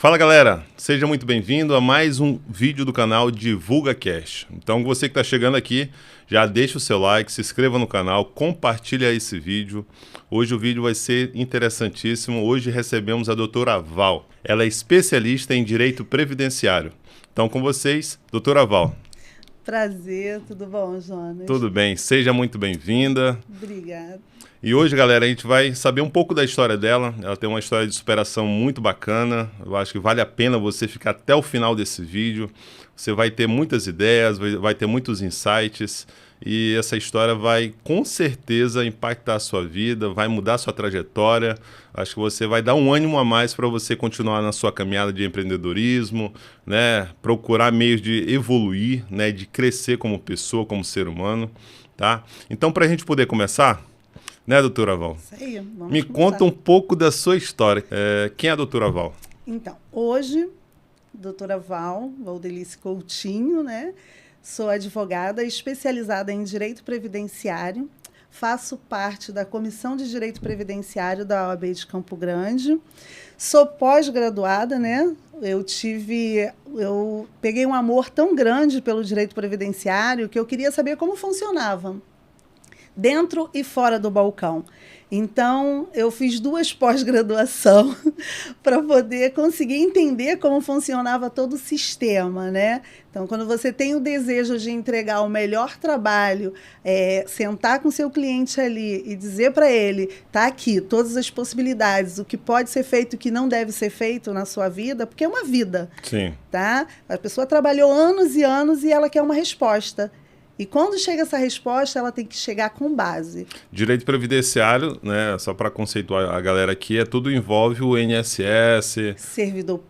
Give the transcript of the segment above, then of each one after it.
Fala galera, seja muito bem-vindo a mais um vídeo do canal Divulga Cash. Então você que está chegando aqui, já deixa o seu like, se inscreva no canal, compartilha esse vídeo. Hoje o vídeo vai ser interessantíssimo. Hoje recebemos a doutora Val. Ela é especialista em Direito Previdenciário. Então com vocês, doutora Val. Prazer, tudo bom, Jonas? Tudo bem, seja muito bem-vinda. Obrigada. E hoje, galera, a gente vai saber um pouco da história dela. Ela tem uma história de superação muito bacana. Eu acho que vale a pena você ficar até o final desse vídeo. Você vai ter muitas ideias, vai ter muitos insights. E essa história vai, com certeza, impactar a sua vida, vai mudar a sua trajetória. Acho que você vai dar um ânimo a mais para você continuar na sua caminhada de empreendedorismo, né? Procurar meios de evoluir, né? De crescer como pessoa, como ser humano, tá? Então, para a gente poder começar... Né, doutora Val? Isso aí, vamos Me começar. conta um pouco da sua história. Quem é a doutora Val? Então, hoje, doutora Valdelice Coutinho, né? Sou advogada especializada em Direito Previdenciário, faço parte da Comissão de Direito Previdenciário da OAB de Campo Grande, sou pós-graduada, né? Eu peguei um amor tão grande pelo direito previdenciário que eu queria saber como funcionava, dentro e fora do balcão. Então, eu fiz 2 pós-graduação para poder conseguir entender como funcionava todo o sistema, né? Então, quando você tem o desejo de entregar o melhor trabalho, sentar com seu cliente ali e dizer para ele, tá aqui, todas as possibilidades, o que pode ser feito e o que não deve ser feito na sua vida, porque é uma vida. Sim. Tá? A pessoa trabalhou anos e anos e ela quer uma resposta. E quando chega essa resposta, ela tem que chegar com base. Direito previdenciário, né, só para conceituar a galera aqui, tudo envolve o INSS, Servidor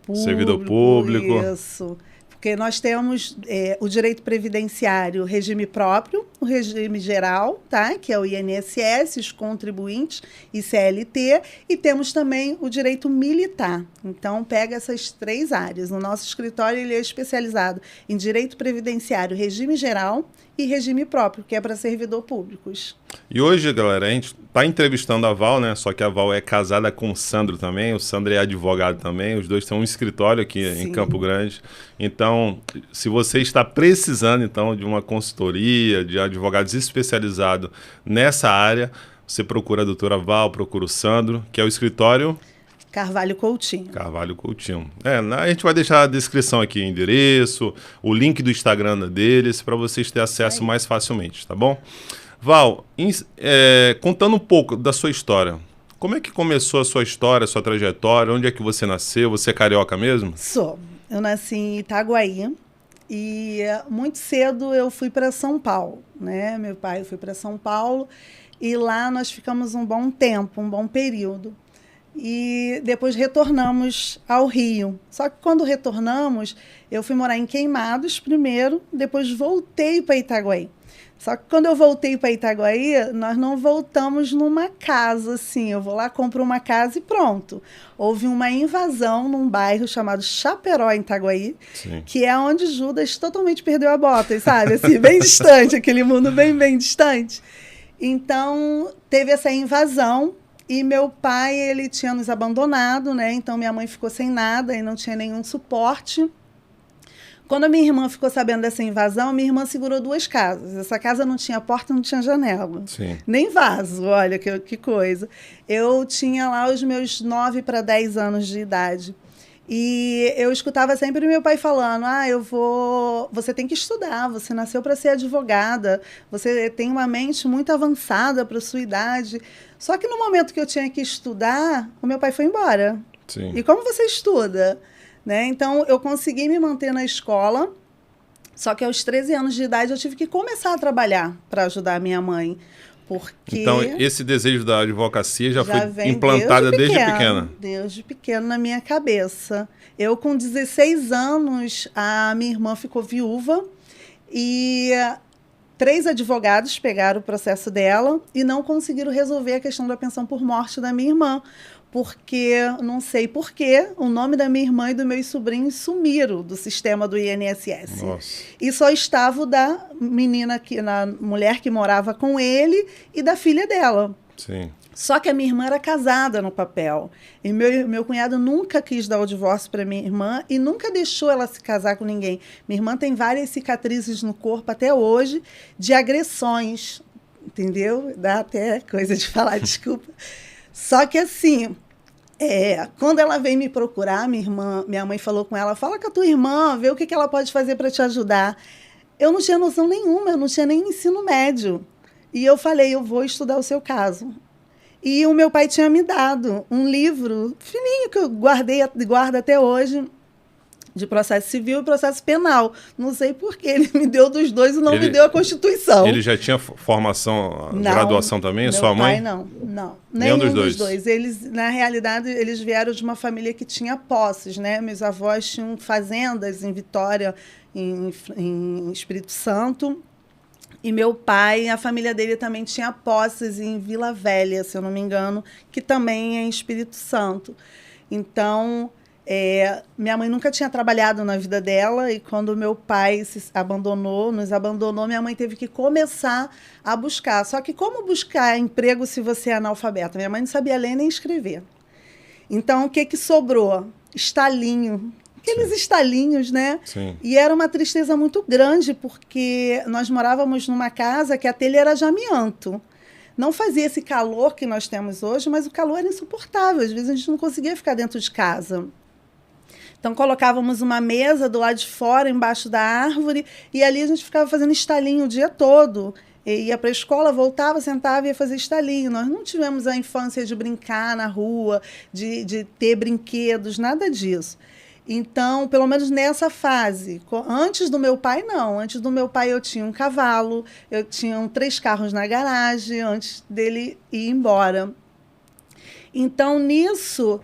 público. Isso. Porque nós temos o direito previdenciário, regime próprio, o regime geral, tá? Que é o INSS, os contribuintes e CLT, e temos também o direito militar. Então, pega essas 3 áreas. No nosso escritório, ele é especializado em direito previdenciário, regime geral e regime próprio, que é para servidor públicos. E hoje, galera, a gente está entrevistando a Val, né? Só que a Val é casada com o Sandro também. O Sandro é advogado também. Os dois têm um escritório aqui em Campo Grande. Então, se você está precisando então de uma consultoria, de advogados especializados nessa área, você procura a doutora Val, procura o Sandro, que é o escritório... Carvalho Coutinho. Carvalho Coutinho. A gente vai deixar a descrição aqui, endereço, o link do Instagram deles, para vocês terem acesso mais facilmente, tá bom? Val, contando um pouco da sua história, como é que começou a sua história, a sua trajetória, onde é que você nasceu? Você é carioca mesmo? Sou. Eu nasci em Itaguaí e muito cedo eu fui para São Paulo, né? Meu pai foi para São Paulo e lá nós ficamos um bom tempo, um bom período. E depois retornamos ao Rio. Só que quando retornamos, eu fui morar em Queimados primeiro, depois voltei para Itaguaí. Só que quando eu voltei para Itaguaí, nós não voltamos numa casa, assim. Eu vou lá, compro uma casa e pronto. Houve uma invasão num bairro chamado Chaperó, em Itaguaí, que é onde Judas totalmente perdeu a bota, sabe? Assim, bem distante, aquele mundo bem, bem distante. Então, teve essa invasão. E meu pai, ele tinha nos abandonado, né? Então, minha mãe ficou sem nada e não tinha nenhum suporte. Quando a minha irmã ficou sabendo dessa invasão, minha irmã segurou 2 casas. Essa casa não tinha porta, não tinha janela. Sim. Nem vaso, olha que coisa. Eu tinha lá os meus 9 para 10 anos de idade. E eu escutava sempre meu pai falando, você tem que estudar, você nasceu para ser advogada, você tem uma mente muito avançada para a sua idade. Só que no momento que eu tinha que estudar, o meu pai foi embora. Sim. E como você estuda? Né? Então, eu consegui me manter na escola, só que aos 13 anos de idade eu tive que começar a trabalhar para ajudar a minha mãe. Porque então, esse desejo da advocacia já foi implantado desde pequena? Desde pequena na minha cabeça. Eu, com 16 anos, a minha irmã ficou viúva e 3 advogados pegaram o processo dela e não conseguiram resolver a questão da pensão por morte da minha irmã. Porque, não sei porquê, o nome da minha irmã e dos meus sobrinhos sumiram do sistema do INSS. Nossa. E só estava o da menina, da mulher que morava com ele e da filha dela. Sim. Só que a minha irmã era casada no papel. E meu cunhado nunca quis dar o divórcio para minha irmã e nunca deixou ela se casar com ninguém. Minha irmã tem várias cicatrizes no corpo até hoje de agressões, entendeu? Dá até coisa de falar, desculpa. Só que assim, quando ela veio me procurar, minha mãe falou com ela, fala com a tua irmã, vê o que ela pode fazer para te ajudar. Eu não tinha noção nenhuma, eu não tinha nem ensino médio. E eu falei, eu vou estudar o seu caso. E o meu pai tinha me dado um livro fininho que eu guardo até hoje, de processo civil e processo penal. Não sei por que ele me deu dos dois e não me deu a Constituição. Ele já tinha formação, graduação também? Sua mãe? Não. Nenhum dos dois. Eles, na realidade, eles vieram de uma família que tinha posses, né? Meus avós tinham fazendas em Vitória, em Espírito Santo. E meu pai, a família dele também tinha posses em Vila Velha, se eu não me engano, que também é em Espírito Santo. Então, minha mãe nunca tinha trabalhado na vida dela e quando meu pai nos abandonou, minha mãe teve que começar a buscar. Só que como buscar emprego se você é analfabeta? Minha mãe não sabia ler nem escrever. Então, o que sobrou? Estalinho. Aqueles estalinhos, né? Sim. E era uma tristeza muito grande, porque nós morávamos numa casa que a telha era de amianto. Não fazia esse calor que nós temos hoje, mas o calor era insuportável. Às vezes a gente não conseguia ficar dentro de casa. Então, colocávamos uma mesa do lado de fora, embaixo da árvore, e ali a gente ficava fazendo estalinho o dia todo. E ia para a escola, voltava, sentava e ia fazer estalinho. Nós não tivemos a infância de brincar na rua, de ter brinquedos, nada disso. Então, pelo menos nessa fase, antes do meu pai, não. Antes do meu pai, eu tinha um cavalo, eu tinha 3 carros na garagem, antes dele ir embora. Então, nisso,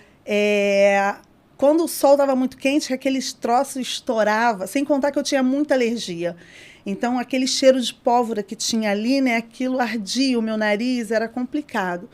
quando o sol estava muito quente, aqueles troços estouravam, sem contar que eu tinha muita alergia. Então, aquele cheiro de pólvora que tinha ali, né, aquilo ardia o meu nariz, era complicado.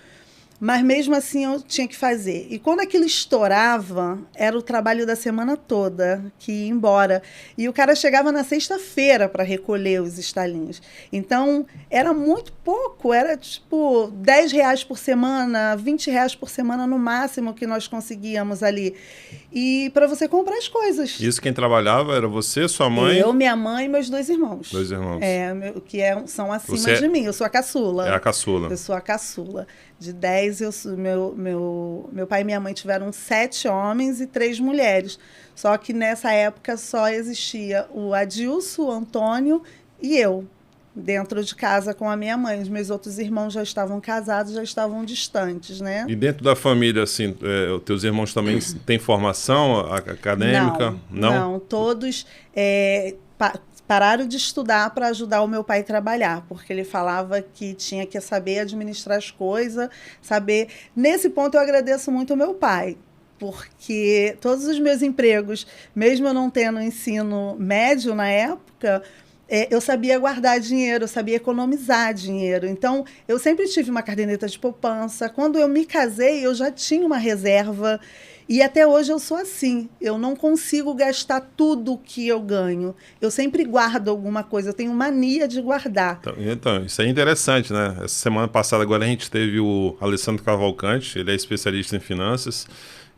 Mas mesmo assim eu tinha que fazer. E quando aquilo estourava, era o trabalho da semana toda que ia embora. E o cara chegava na sexta-feira para recolher os estalinhos. Então, era muito pouco. Era tipo R$10 por semana, R$20 por semana no máximo que nós conseguíamos ali. E para você comprar as coisas. Isso quem trabalhava era você, sua mãe? Eu, minha mãe e meus 2 irmãos. 2 irmãos. São acima de mim. Eu sou a caçula. É a caçula. Eu sou a caçula. De 10, meu pai e minha mãe tiveram 7 homens e 3 mulheres. Só que nessa época só existia o Adilson, o Antônio e eu, dentro de casa com a minha mãe. Os meus outros irmãos já estavam casados, já estavam distantes, né? E dentro da família, assim, os teus irmãos também têm formação acadêmica? Não, todos pararam de estudar para ajudar o meu pai a trabalhar, porque ele falava que tinha que saber administrar as coisas, saber... Nesse ponto, eu agradeço muito ao meu pai, porque todos os meus empregos, mesmo eu não tendo ensino médio na época, eu sabia guardar dinheiro, eu sabia economizar dinheiro. Então, eu sempre tive uma caderneta de poupança. Quando eu me casei, eu já tinha uma reserva. E até hoje eu sou assim. Eu não consigo gastar tudo que eu ganho. Eu sempre guardo alguma coisa. Eu tenho mania de guardar. Então, isso é interessante, né? Essa semana passada agora a gente teve o Alessandro Cavalcante. Ele é especialista em finanças.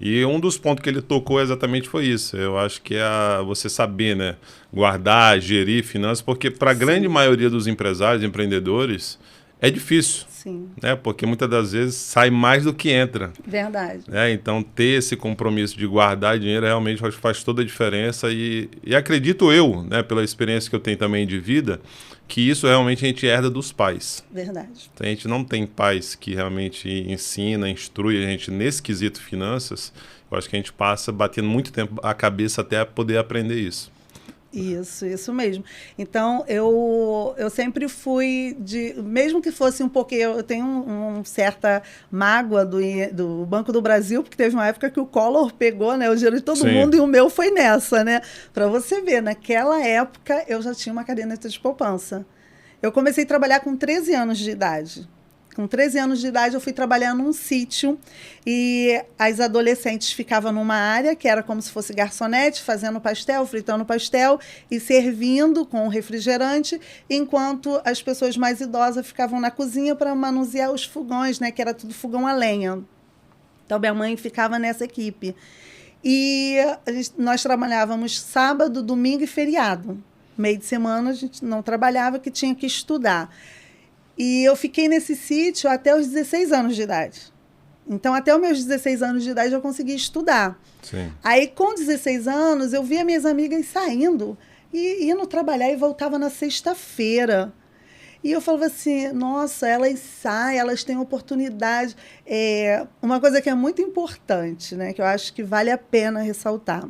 E um dos pontos que ele tocou exatamente foi isso. Eu acho que é você saber, né, guardar, gerir finanças, porque para a grande maioria dos empresários, empreendedores, é difícil. Sim. Né? Porque muitas das vezes sai mais do que entra. Verdade. Né? Então, ter esse compromisso de guardar dinheiro realmente faz toda a diferença. E acredito eu, né, pela experiência que eu tenho também de vida, que isso realmente a gente herda dos pais. Verdade. Então, a gente não tem pais que realmente ensina, instrui a gente nesse quesito finanças. Eu acho que a gente passa batendo muito tempo a cabeça até poder aprender isso. Isso mesmo. Então, eu sempre fui mesmo que fosse um pouquinho, eu tenho uma certa mágoa do Banco do Brasil, porque teve uma época que o Collor pegou, né, o dinheiro de todo mundo e o meu foi nessa, né? Para você ver, naquela época eu já tinha uma caderneta de poupança. Eu comecei a trabalhar com 13 anos de idade. Com 13 anos de idade, eu fui trabalhar num sítio e as adolescentes ficavam numa área que era como se fosse garçonete, fazendo pastel, fritando pastel e servindo com refrigerante, enquanto as pessoas mais idosas ficavam na cozinha para manusear os fogões, né, que era tudo fogão a lenha. Então, minha mãe ficava nessa equipe. E nós trabalhávamos sábado, domingo e feriado. Meio de semana a gente não trabalhava, que tinha que estudar. E eu fiquei nesse sítio até os 16 anos de idade. Então, até os meus 16 anos de idade, eu consegui estudar. Sim. Aí, com 16 anos, eu via minhas amigas saindo e indo trabalhar e voltava na sexta-feira. E eu falava assim, nossa, elas saem, elas têm oportunidade. Uma coisa que é muito importante, né, que eu acho que vale a pena ressaltar.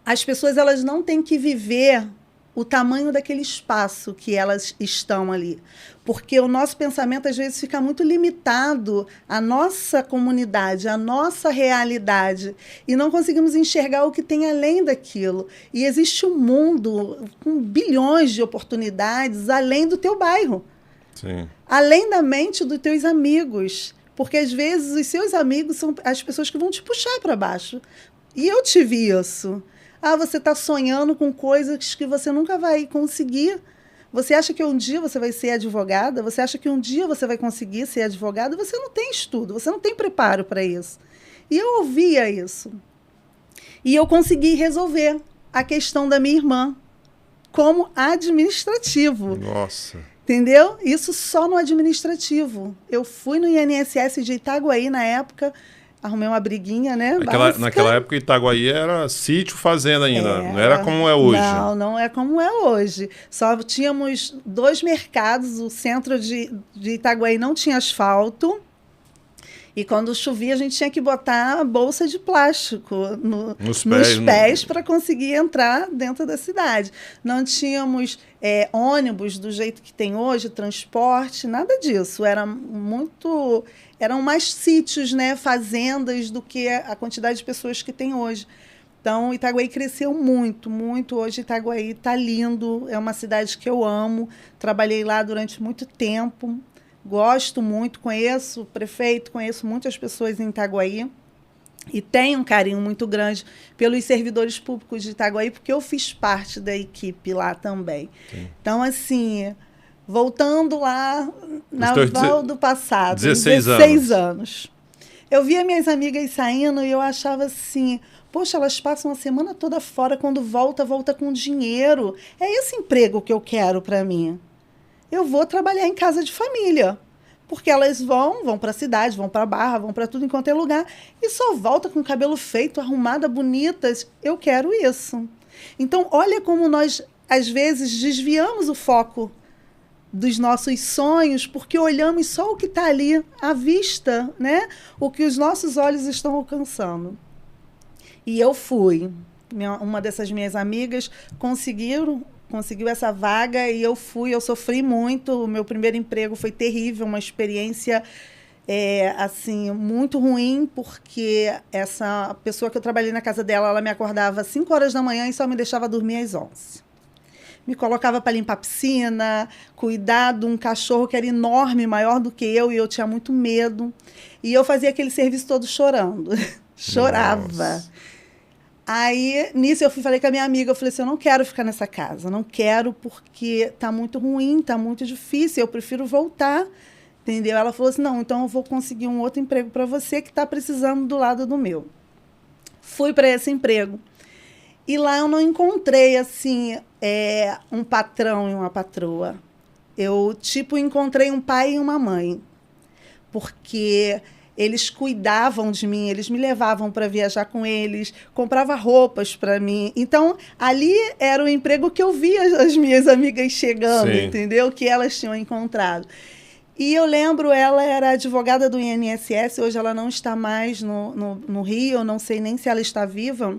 As pessoas, elas não têm que viver o tamanho daquele espaço que elas estão ali. Porque o nosso pensamento, às vezes, fica muito limitado à nossa comunidade, à nossa realidade, e não conseguimos enxergar o que tem além daquilo. E existe um mundo com bilhões de oportunidades além do teu bairro. Sim. Além da mente dos teus amigos. Porque, às vezes, os seus amigos são as pessoas que vão te puxar para baixo. E eu tive isso. Você está sonhando com coisas que você nunca vai conseguir. Você acha que um dia você vai ser advogada? Você acha que um dia você vai conseguir ser advogada? Você não tem estudo, você não tem preparo para isso. E eu ouvia isso. E eu consegui resolver a questão da minha irmã como administrativo. Nossa. Entendeu? Isso só no administrativo. Eu fui no INSS de Itaguaí na época. Arrumei uma briguinha, né? Naquela época, Itaguaí era sítio, fazenda ainda. Não era como é hoje. Não é como é hoje. Só tínhamos 2 mercados. O centro de Itaguaí não tinha asfalto. E quando chovia, a gente tinha que botar bolsa de plástico nos pés para conseguir entrar dentro da cidade. Não tínhamos ônibus do jeito que tem hoje, transporte, nada disso. Eram mais sítios, né, fazendas, do que a quantidade de pessoas que tem hoje. Então, Itaguaí cresceu muito, muito. Hoje, Itaguaí está lindo. É uma cidade que eu amo. Trabalhei lá durante muito tempo. Gosto muito, conheço o prefeito, conheço muitas pessoas em Itaguaí e tenho um carinho muito grande pelos servidores públicos de Itaguaí, porque eu fiz parte da equipe lá também. Sim. Então, assim, voltando lá Naval do passado, 16 anos. Eu via minhas amigas saindo e eu achava assim, poxa, elas passam a semana toda fora, quando volta com dinheiro. É esse emprego que eu quero para mim. Eu vou trabalhar em casa de família, porque elas vão para a cidade, vão para a Barra, vão para tudo enquanto é lugar, e só volta com o cabelo feito, arrumada, bonitas. Eu quero isso. Então, olha como nós, às vezes, desviamos o foco dos nossos sonhos, porque olhamos só o que está ali à vista, né? O que os nossos olhos estão alcançando. E eu fui. Uma dessas minhas amigas conseguiu essa vaga e eu fui, eu sofri muito. O meu primeiro emprego foi terrível, uma experiência assim, muito ruim, porque essa pessoa que eu trabalhei na casa dela, ela me acordava às 5 horas da manhã e só me deixava dormir às 11. Me colocava para limpar a piscina, cuidar de um cachorro que era enorme, maior do que eu, e eu tinha muito medo. E eu fazia aquele serviço todo chorando. Chorava. Nossa. Aí, nisso, eu falei com a minha amiga, eu falei assim, eu não quero ficar nessa casa, não quero porque está muito ruim, está muito difícil, eu prefiro voltar, entendeu? Ela falou assim, não, então eu vou conseguir um outro emprego para você que está precisando do lado do meu. Fui para esse emprego. E lá eu não encontrei, assim, um patrão e uma patroa. Eu, encontrei um pai e uma mãe, porque eles cuidavam de mim, eles me levavam para viajar com eles, comprava roupas para mim. Então, ali era o emprego que eu via as minhas amigas chegando, sim, entendeu? Que elas tinham encontrado. E eu lembro, ela era advogada do INSS, hoje ela não está mais no Rio, eu não sei nem se ela está viva.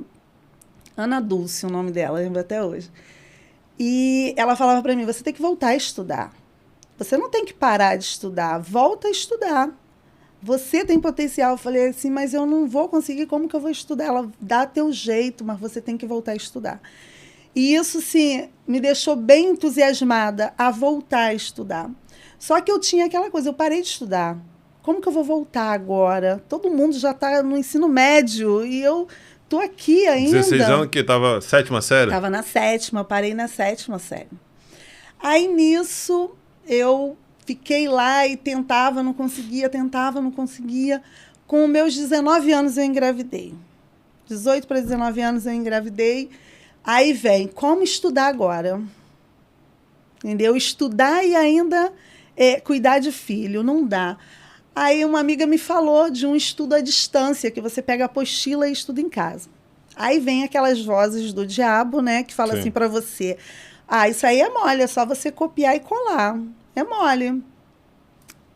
Ana Dulce, o nome dela, lembro até hoje. E ela falava para mim, você tem que voltar a estudar. Você não tem que parar de estudar, volta a estudar. Você tem potencial. Eu falei assim, mas eu não vou conseguir, como que eu vou estudar? Ela, dá teu jeito, mas você tem que voltar a estudar. E isso, sim, me deixou bem entusiasmada a voltar a estudar. Só que eu tinha aquela coisa, eu parei de estudar. Como que eu vou voltar agora? Todo mundo já está no ensino médio e eu tô aqui ainda. 16 anos que estava sétima série? Estava na sétima, parei na sétima série. Aí, nisso, eu fiquei lá e tentava, não conseguia. Com meus 19 anos, eu engravidei. 18 para 19 anos, eu engravidei. Aí vem, como estudar agora? Entendeu? Estudar e ainda cuidar de filho, não dá. Aí uma amiga me falou de um estudo à distância, que você pega a apostila e estuda em casa. Aí vem aquelas vozes do diabo, né, que fala assim para você, isso aí é mole, é só você copiar e colar. É mole.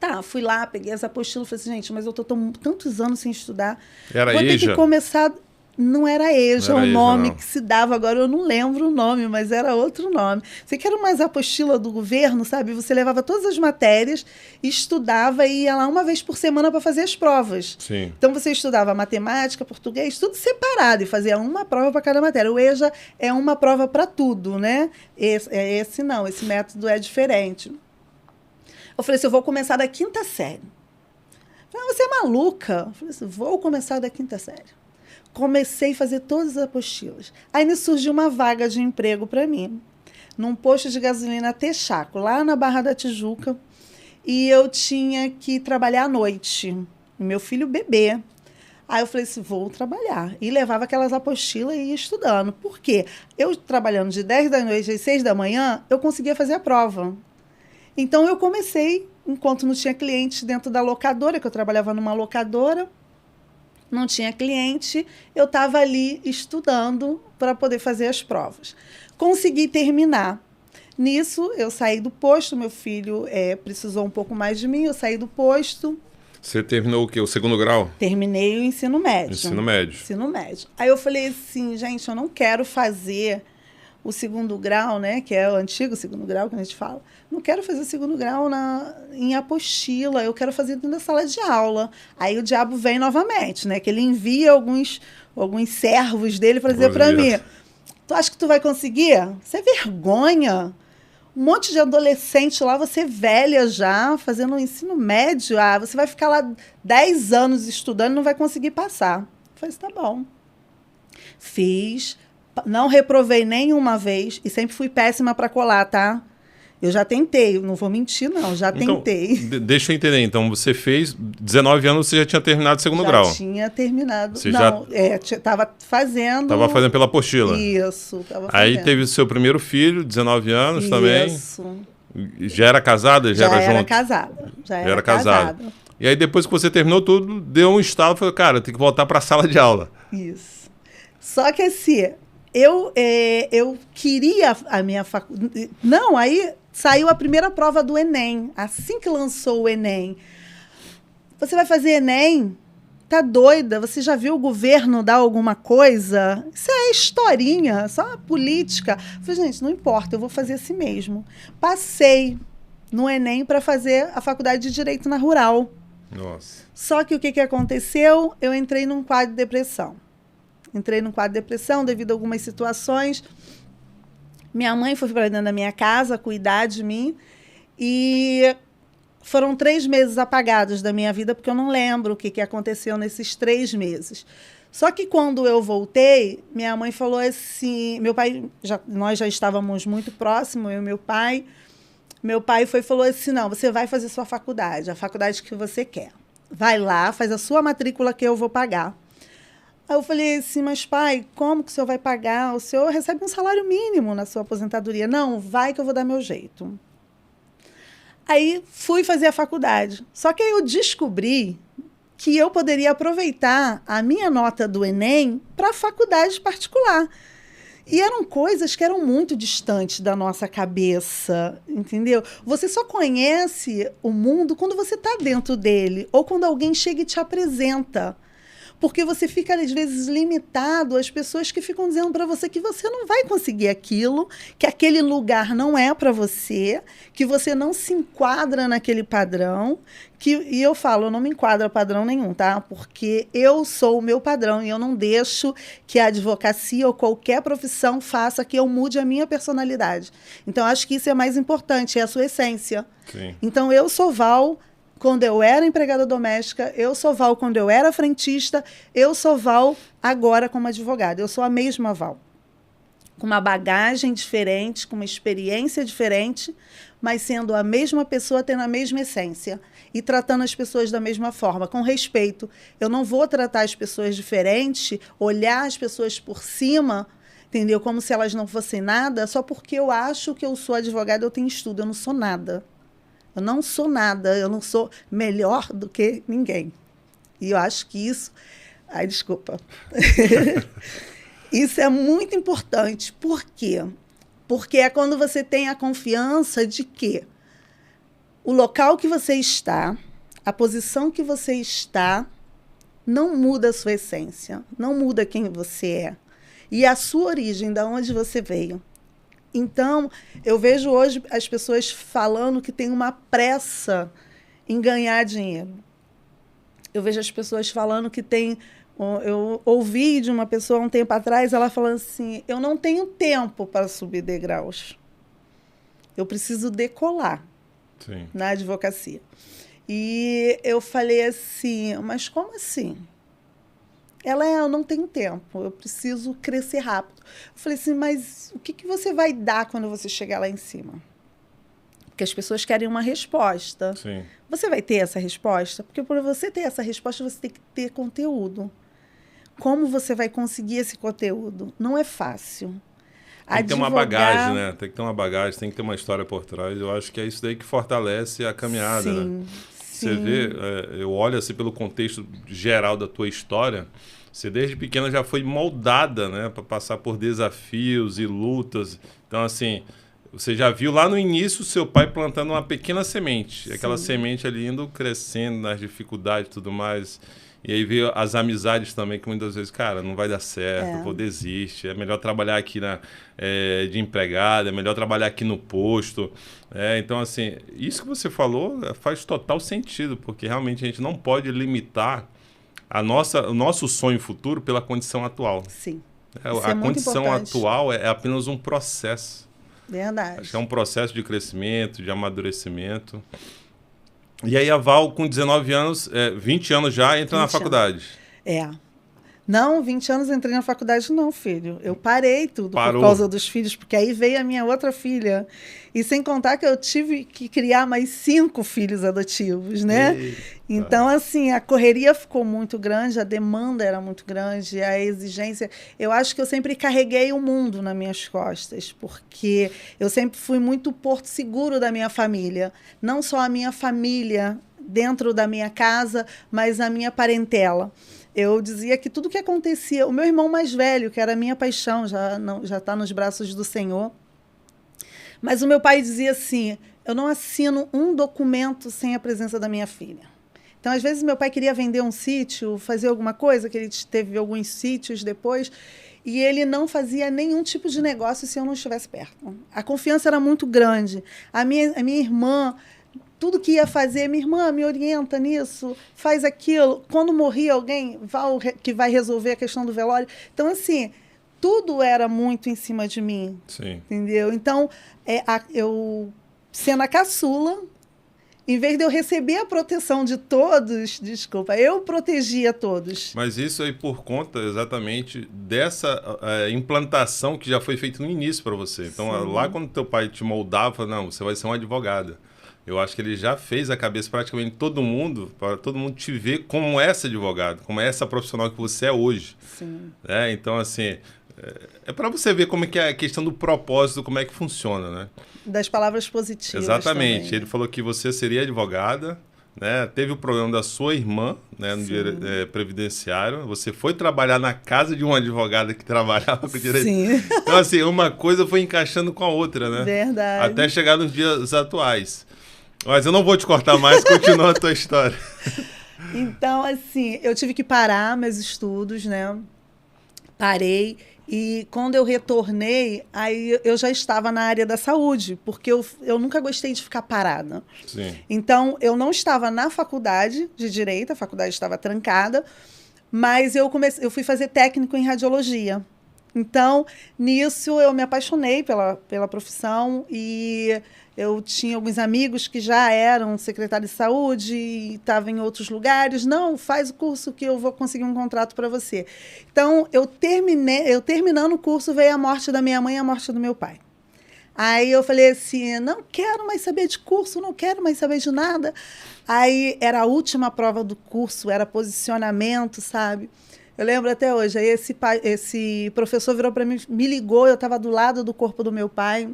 Tá, fui lá, peguei as apostilas e falei assim, gente, mas eu tô tantos anos sem estudar. Era vou ter EJA? que começar... Não era EJA, não era o nome não. que se dava, agora eu não lembro o nome, mas era outro nome. Você quer mais apostila do governo, sabe? Você levava todas as matérias, estudava e ia lá uma vez por semana para fazer as provas. Sim. Então você estudava matemática, português, tudo separado e fazia uma prova para cada matéria. O EJA é uma prova para tudo, né? Esse não, esse método é diferente. Eu falei assim, eu vou começar da quinta série. Eu falei, você é maluca? Eu falei assim, vou começar da quinta série. Comecei a fazer todas as apostilas. Aí me surgiu uma vaga de emprego para mim, num posto de gasolina Texaco, lá na Barra da Tijuca, e eu tinha que trabalhar à noite, meu filho bebê. Aí eu falei assim, vou trabalhar. E levava aquelas apostilas e ia estudando. Por quê? Eu trabalhando de 10 da noite às 6 da manhã, eu conseguia fazer a prova. Então eu comecei, enquanto não tinha cliente dentro da locadora, que eu trabalhava numa locadora, não tinha cliente, eu estava ali estudando para poder fazer as provas. Consegui terminar. Nisso, eu saí do posto, meu filho precisou um pouco mais de mim, eu saí do posto. Você terminou o quê? O segundo grau? Terminei o ensino médio. Ensino médio. Ensino médio. Aí eu falei assim, gente, eu não quero fazer o segundo grau, né, que é o antigo segundo grau que a gente fala, não quero fazer o segundo grau em apostila, eu quero fazer dentro da sala de aula. Aí o diabo vem novamente, né, que ele envia alguns servos dele para dizer para mim, tu acha que tu vai conseguir? Você é vergonha. Um monte de adolescente lá, você velha já, fazendo o ensino médio, você vai ficar lá 10 anos estudando e não vai conseguir passar. Eu falei, tá bom. Fiz. Não reprovei nenhuma vez e sempre fui péssima para colar, tá? Eu já tentei, não vou mentir, não, já tentei. Deixa eu entender, então você fez, 19 anos você já tinha terminado o segundo grau. Já tinha terminado, você estava fazendo... Estava fazendo pela apostila. Isso, estava fazendo. Aí teve o seu primeiro filho, 19 anos também. Isso. Já era casada? Já era junto? Já era casada. E aí depois que você terminou tudo, deu um estalo e falou, cara, tem que voltar para a sala de aula. Isso. Só que assim... Eu queria a minha faculdade... Não, aí saiu a primeira prova do Enem. Assim que lançou o Enem. Você vai fazer Enem? Tá doida? Você já viu o governo dar alguma coisa? Isso é historinha, só política. Eu falei, gente, não importa, eu vou fazer assim mesmo. Passei no Enem para fazer a faculdade de Direito na Rural. Nossa. Só que o que aconteceu? Eu entrei num quadro de depressão. Devido a algumas situações. Minha mãe foi para dentro da minha casa cuidar de mim e foram 3 meses apagados da minha vida porque eu não lembro o que aconteceu nesses 3 meses. Só que quando eu voltei, minha mãe falou assim, nós já estávamos muito próximos, eu e meu pai. Meu pai falou assim, não, você vai fazer sua faculdade, a faculdade que você quer. Vai lá, faz a sua matrícula que eu vou pagar. Aí eu falei assim, mas pai, como que o senhor vai pagar? O senhor recebe um salário mínimo na sua aposentadoria. Não, vai que eu vou dar meu jeito. Aí fui fazer a faculdade. Só que aí eu descobri que eu poderia aproveitar a minha nota do Enem para a faculdade particular. E eram coisas que eram muito distantes da nossa cabeça, entendeu? Você só conhece o mundo quando você está dentro dele ou quando alguém chega e te apresenta. porque você fica, às vezes, limitado às pessoas que ficam dizendo para você que você não vai conseguir aquilo, que aquele lugar não é para você, que você não se enquadra naquele padrão. E eu falo, eu não me enquadro a padrão nenhum, tá? Porque eu sou o meu padrão e eu não deixo que a advocacia ou qualquer profissão faça que eu mude a minha personalidade. Então, acho que isso é mais importante, é a sua essência. Sim. Então, eu sou Val quando eu era empregada doméstica, eu sou Val quando eu era frentista, eu sou Val agora como advogada. Eu sou a mesma Val. Com uma bagagem diferente, com uma experiência diferente, mas sendo a mesma pessoa, tendo a mesma essência e tratando as pessoas da mesma forma, com respeito. Eu não vou tratar as pessoas diferente, olhar as pessoas por cima, entendeu? Como se elas não fossem nada, só porque eu acho que eu sou advogada, eu tenho estudo. Eu não sou nada. Eu não sou nada. Eu não sou melhor do que ninguém. E eu acho que isso... Ai, desculpa. Isso é muito importante. Por quê? Porque é quando você tem a confiança de que o local que você está, a posição que você está, não muda a sua essência, não muda quem você é. E a sua origem, de onde você veio. Então, eu vejo hoje as pessoas falando que tem uma pressa em ganhar dinheiro. Eu vejo as pessoas falando que tem... Eu ouvi de uma pessoa um tempo atrás, ela falando assim, eu não tenho tempo para subir degraus. Eu preciso decolar. Sim. Na advocacia. E eu falei assim, mas como assim? Eu não tenho tempo, eu preciso crescer rápido. Eu falei assim, mas o que você vai dar quando você chegar lá em cima? Porque as pessoas querem uma resposta. Sim. Você vai ter essa resposta? Porque para você ter essa resposta, você tem que ter conteúdo. Como você vai conseguir esse conteúdo? Não é fácil. Tem que ter uma bagagem, né? Tem que ter uma bagagem, tem que ter uma história por trás. Eu acho que é isso daí que fortalece a caminhada, sim, né? Sim. Você vê, eu olho assim pelo contexto geral da tua história, você desde pequena já foi moldada, né? Para passar por desafios e lutas. Então, assim, você já viu lá no início o seu pai plantando uma pequena semente. Sim. Aquela semente ali indo crescendo nas dificuldades e tudo mais. E aí veio as amizades também, que muitas vezes, cara, não vai dar certo, pô, desiste. É melhor trabalhar aqui de empregada, é melhor trabalhar aqui no posto. Então, assim, isso que você falou faz total sentido, porque realmente a gente não pode limitar o nosso sonho futuro pela condição atual. Sim. A condição atual é apenas um processo. Verdade. Acho que é um processo de crescimento, de amadurecimento. E aí a Val, com 19 anos, 20 anos já, entra na faculdade. Não, 20 anos entrei na faculdade não, filho. Eu parei tudo por causa dos filhos, porque aí veio a minha outra filha. E sem contar que eu tive que criar mais 5 filhos adotivos, né? Eita. Então, assim, a correria ficou muito grande, a demanda era muito grande, a exigência... Eu acho que eu sempre carreguei o mundo nas minhas costas, porque eu sempre fui muito porto seguro da minha família. Não só a minha família dentro da minha casa, mas a minha parentela. Eu dizia que tudo que acontecia... O meu irmão mais velho, que era a minha paixão, já está nos braços do Senhor. Mas o meu pai dizia assim, eu não assino um documento sem a presença da minha filha. Então, às vezes, meu pai queria vender um sítio, fazer alguma coisa, que ele teve alguns sítios depois, e ele não fazia nenhum tipo de negócio se eu não estivesse perto. A confiança era muito grande. A minha irmã... Tudo que ia fazer, minha irmã me orienta nisso, faz aquilo. Quando morria alguém, Val que vai resolver a questão do velório. Então, assim, tudo era muito em cima de mim. Sim. Entendeu? Então, eu, sendo a caçula, em vez de eu receber a proteção de todos, eu protegia todos. Mas isso aí por conta exatamente dessa implantação que já foi feita no início para você. Então, sim, lá quando teu pai te moldava, não, você vai ser uma advogada. Eu acho que ele já fez a cabeça praticamente todo mundo, para todo mundo te ver como essa advogada, como essa profissional que você é hoje. Sim. Então, assim, é para você ver como é que é a questão do propósito, como é que funciona, né? Das palavras positivas. Exatamente. Também. Ele falou que você seria advogada, né? Teve o problema da sua irmã, né, no previdenciário. Você foi trabalhar na casa de uma advogada que trabalhava com direito. Sim. Então, assim, uma coisa foi encaixando com a outra, né? Verdade. Até chegar nos dias atuais. Mas eu não vou te cortar mais, continua a tua história. Então, assim, eu tive que parar meus estudos, né? Parei. E quando eu retornei, aí eu já estava na área da saúde, porque eu nunca gostei de ficar parada. Sim. Então, eu não estava na faculdade de Direito, a faculdade estava trancada, mas eu fui fazer técnico em radiologia. Então, nisso, eu me apaixonei pela profissão e eu tinha alguns amigos que já eram secretários de saúde e estavam em outros lugares. Não, faz o curso que eu vou conseguir um contrato para você. Então, eu terminando o curso, veio a morte da minha mãe e a morte do meu pai. Aí eu falei assim, não quero mais saber de curso, não quero mais saber de nada. Aí era a última prova do curso, era posicionamento, sabe? Eu lembro até hoje. Aí esse professor virou para mim, me ligou, eu estava do lado do corpo do meu pai.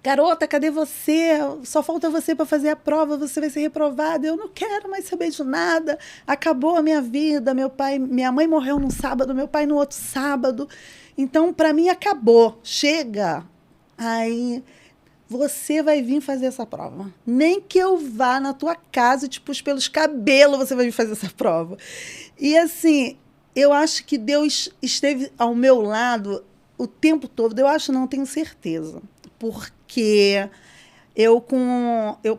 Garota, cadê você? Só falta você para fazer a prova, você vai ser reprovada. Eu não quero mais saber de nada. Acabou a minha vida. Minha mãe morreu num sábado, meu pai no outro sábado. Então, para mim, acabou. Chega. Aí, você vai vir fazer essa prova. Nem que eu vá na tua casa e te puxe pelos cabelos, você vai vir fazer essa prova. E, assim, eu acho que Deus esteve ao meu lado o tempo todo. Eu acho, não, tenho certeza. Porque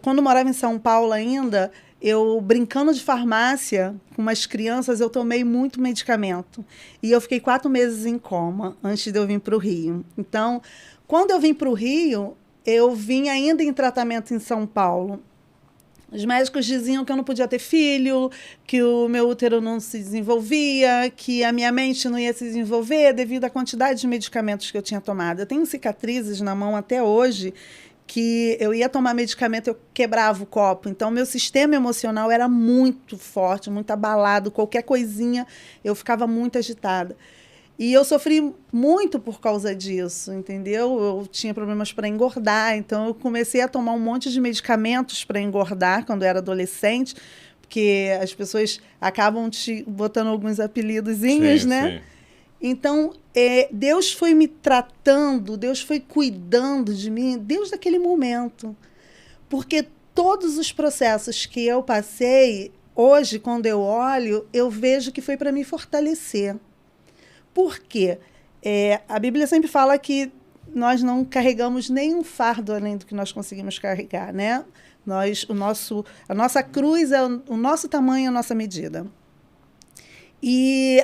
quando morava em São Paulo ainda, eu brincando de farmácia com umas crianças, eu tomei muito medicamento. E eu fiquei 4 meses em coma antes de eu vir para o Rio. Então, quando eu vim para o Rio, eu vim ainda em tratamento em São Paulo. Os médicos diziam que eu não podia ter filho, que o meu útero não se desenvolvia, que a minha mente não ia se desenvolver devido à quantidade de medicamentos que eu tinha tomado. Eu tenho cicatrizes na mão até hoje, que eu ia tomar medicamento, eu quebrava o copo. Então, meu sistema emocional era muito forte, muito abalado. Qualquer coisinha, eu ficava muito agitada. E eu sofri muito por causa disso, entendeu? Eu tinha problemas para engordar, então eu comecei a tomar um monte de medicamentos para engordar quando eu era adolescente, porque as pessoas acabam te botando alguns apelidozinhos, né? Sim. Então, Deus foi me tratando, Deus foi cuidando de mim desde aquele momento. Porque todos os processos que eu passei, hoje, quando eu olho, eu vejo que foi para me fortalecer. Por quê? A Bíblia sempre fala que nós não carregamos nenhum fardo além do que nós conseguimos carregar, né? A nossa cruz é o nosso tamanho, a nossa medida. E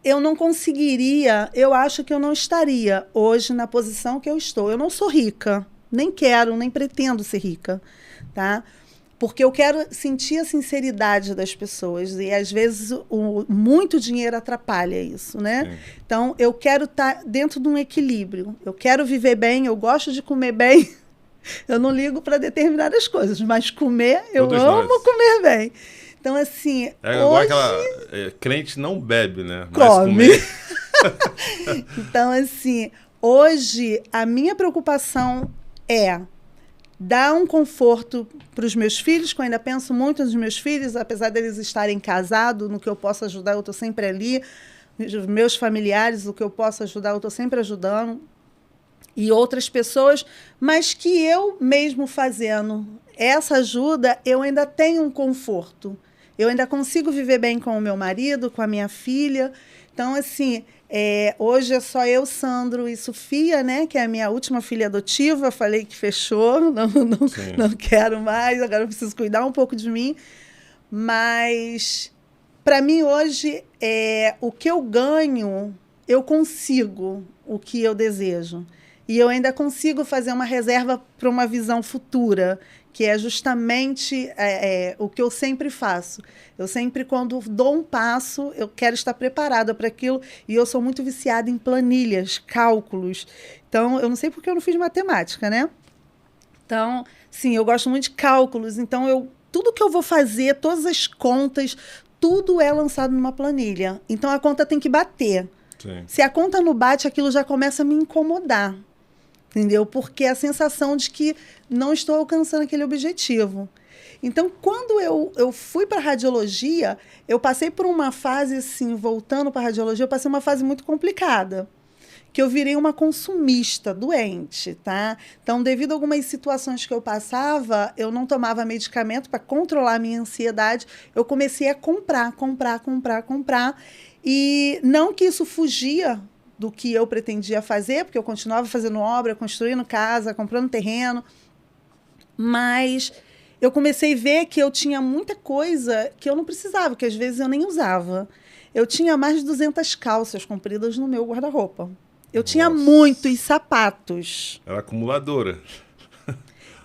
eu não conseguiria, eu acho que eu não estaria hoje na posição que eu estou. Eu não sou rica, nem quero, nem pretendo ser rica, tá? Porque eu quero sentir a sinceridade das pessoas. E, às vezes, muito dinheiro atrapalha isso, né? Sim. Então, eu quero estar dentro de um equilíbrio. Eu quero viver bem, eu gosto de comer bem. Eu não ligo para determinadas coisas, mas comer, eu amo comer bem. Então, assim... igual aquela... crente não bebe, né? Come. Mas comer... Então, assim, hoje, a minha preocupação é... dar um conforto para os meus filhos, que eu ainda penso muito nos meus filhos, apesar deles estarem casados, no que eu posso ajudar, eu estou sempre ali. Os meus familiares, o que eu posso ajudar, eu estou sempre ajudando. E outras pessoas, mas que eu mesmo fazendo essa ajuda, eu ainda tenho um conforto. Eu ainda consigo viver bem com o meu marido, com a minha filha. Então, assim... hoje é só eu, Sandro e Sofia, né, que é a minha última filha adotiva. Falei que fechou, não quero mais, agora eu preciso cuidar um pouco de mim. Mas, para mim, hoje, o que eu ganho, eu consigo o que eu desejo. E eu ainda consigo fazer uma reserva para uma visão futura, que é justamente o que eu sempre faço. Eu sempre, quando dou um passo, eu quero estar preparada para aquilo. E eu sou muito viciada em planilhas, cálculos. Então, eu não sei porque eu não fiz matemática, né? Então, sim, eu gosto muito de cálculos. Então, tudo que eu vou fazer, todas as contas, tudo é lançado numa planilha. Então, a conta tem que bater. Sim. Se a conta não bate, aquilo já começa a me incomodar. Entendeu? Porque é a sensação de que não estou alcançando aquele objetivo. Então, quando eu fui para a radiologia, eu passei por uma fase, assim, voltando para a radiologia, eu passei uma fase muito complicada. que eu virei uma consumista doente, tá? Então, devido a algumas situações que eu passava, eu não tomava medicamento para controlar a minha ansiedade, eu comecei a comprar. E não que isso fugia do que eu pretendia fazer, porque eu continuava fazendo obra, construindo casa, comprando terreno, mas eu comecei a ver que eu tinha muita coisa que eu não precisava, que às vezes eu nem usava. Eu tinha mais de 200 calças compridas no meu guarda-roupa. Eu tinha muitos sapatos. Era acumuladora.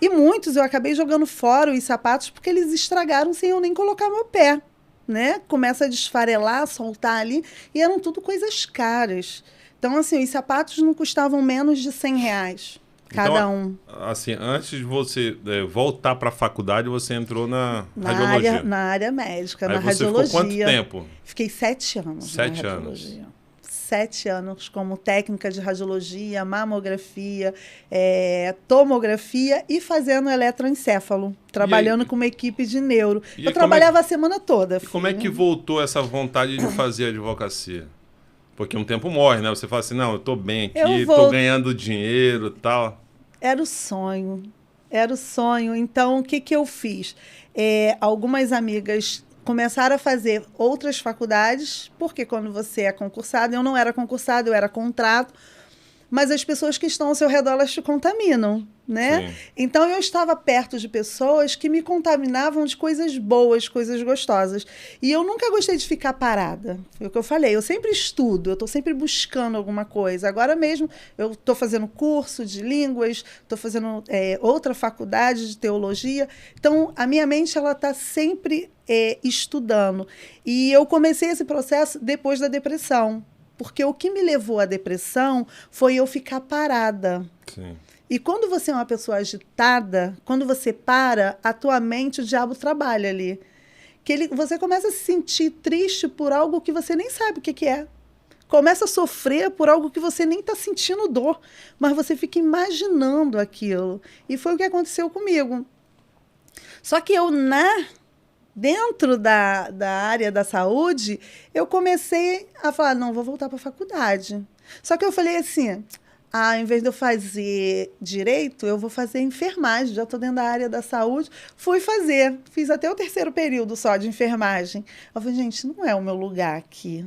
E muitos eu acabei jogando fora os sapatos porque eles estragaram sem eu nem colocar meu pé, né? Começa a desfarelar, soltar ali, e eram tudo coisas caras. Então, assim, os sapatos não custavam menos de R$100 cada um. Assim, antes de você voltar para a faculdade, você entrou na radiologia. Na área médica, Aí na você radiologia. Ficou quanto tempo? Fiquei 7 anos 7 na anos. radiologia. 7 anos como técnica de radiologia, mamografia, tomografia e fazendo eletroencefalo, trabalhando com uma equipe de neuro. Eu trabalhava a semana toda. E como é que voltou essa vontade de fazer advocacia? Porque um tempo morre, né? Você fala assim, não, eu tô bem aqui, tô ganhando dinheiro e tal. Era o sonho. Então, o que eu fiz? Algumas amigas começaram a fazer outras faculdades, porque quando você é concursado, eu não era concursado, eu era contrato, mas as pessoas que estão ao seu redor, elas te contaminam, né? Sim. Então, eu estava perto de pessoas que me contaminavam de coisas boas, coisas gostosas. E eu nunca gostei de ficar parada. Foi o que eu falei. Eu sempre estudo, eu estou sempre buscando alguma coisa. Agora mesmo, eu estou fazendo curso de línguas, estou fazendo outra faculdade de teologia. Então, a minha mente ela está sempre estudando. E eu comecei esse processo depois da depressão. Porque o que me levou à depressão foi eu ficar parada. Sim. E quando você é uma pessoa agitada, quando você para, a tua mente, o diabo trabalha ali. Você começa a se sentir triste por algo que você nem sabe o que é. Começa a sofrer por algo que você nem está sentindo dor, mas você fica imaginando aquilo. E foi o que aconteceu comigo. Só que dentro da área da saúde, eu comecei a falar, não, vou voltar para a faculdade. Só que eu falei assim, em vez de eu fazer direito, eu vou fazer enfermagem, já estou dentro da área da saúde. Fiz até o 3º período só de enfermagem. Eu falei, gente, não é o meu lugar aqui.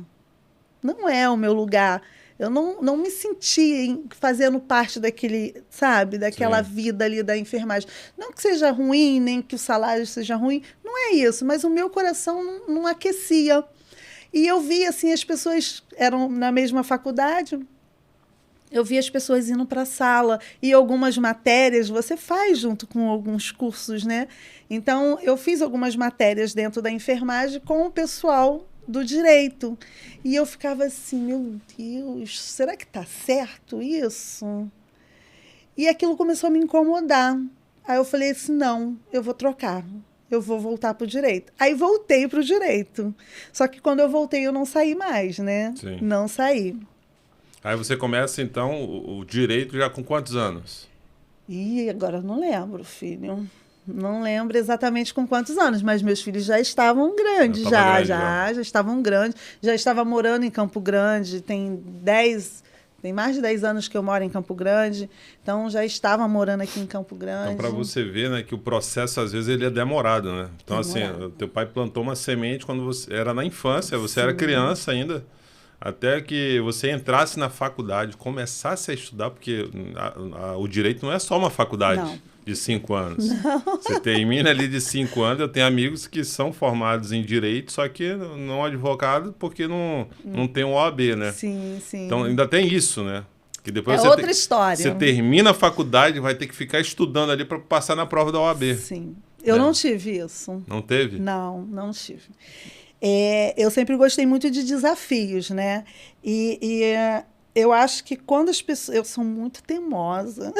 Não é o meu lugar. Eu não me senti fazendo parte daquele, sabe, daquela Sim. vida ali da enfermagem. Não que seja ruim, nem que o salário seja ruim, não é isso, mas o meu coração não aquecia. E eu vi, assim, as pessoas eram na mesma faculdade, eu vi as pessoas indo para a sala, e algumas matérias você faz junto com alguns cursos, né? Então, eu fiz algumas matérias dentro da enfermagem com o pessoal do direito. E eu ficava assim, meu Deus, será que está certo isso? E aquilo começou a me incomodar. Aí eu falei assim, não, eu vou trocar. Eu vou voltar para o direito. Aí voltei para o direito. Só que quando eu voltei, eu não saí mais, né? Sim. Não saí. Aí você começa, então, o direito já com quantos anos? Agora eu não lembro, filho. Não lembro exatamente com quantos anos, mas meus filhos já estavam grandes, já estavam grandes. Já estava morando em Campo Grande, tem mais de 10 anos que eu moro em Campo Grande, então já estava morando aqui em Campo Grande. Então, para você ver, né, que o processo, às vezes, ele é demorado, né? Então, assim, teu pai plantou uma semente quando você era na infância, você Sim. era criança ainda, até que você entrasse na faculdade, começasse a estudar, porque o direito não é só uma faculdade. Não. De 5 anos. Não. Você termina ali de 5 anos, eu tenho amigos que são formados em direito, só que não advogado porque não tem um OAB, né? Sim. Então ainda tem isso, né? Que depois outra história. Você termina a faculdade, vai ter que ficar estudando ali para passar na prova da OAB. Sim. Eu não tive isso. Não teve? Não tive. Eu sempre gostei muito de desafios, né? Eu acho que quando as pessoas... Eu sou muito teimosa.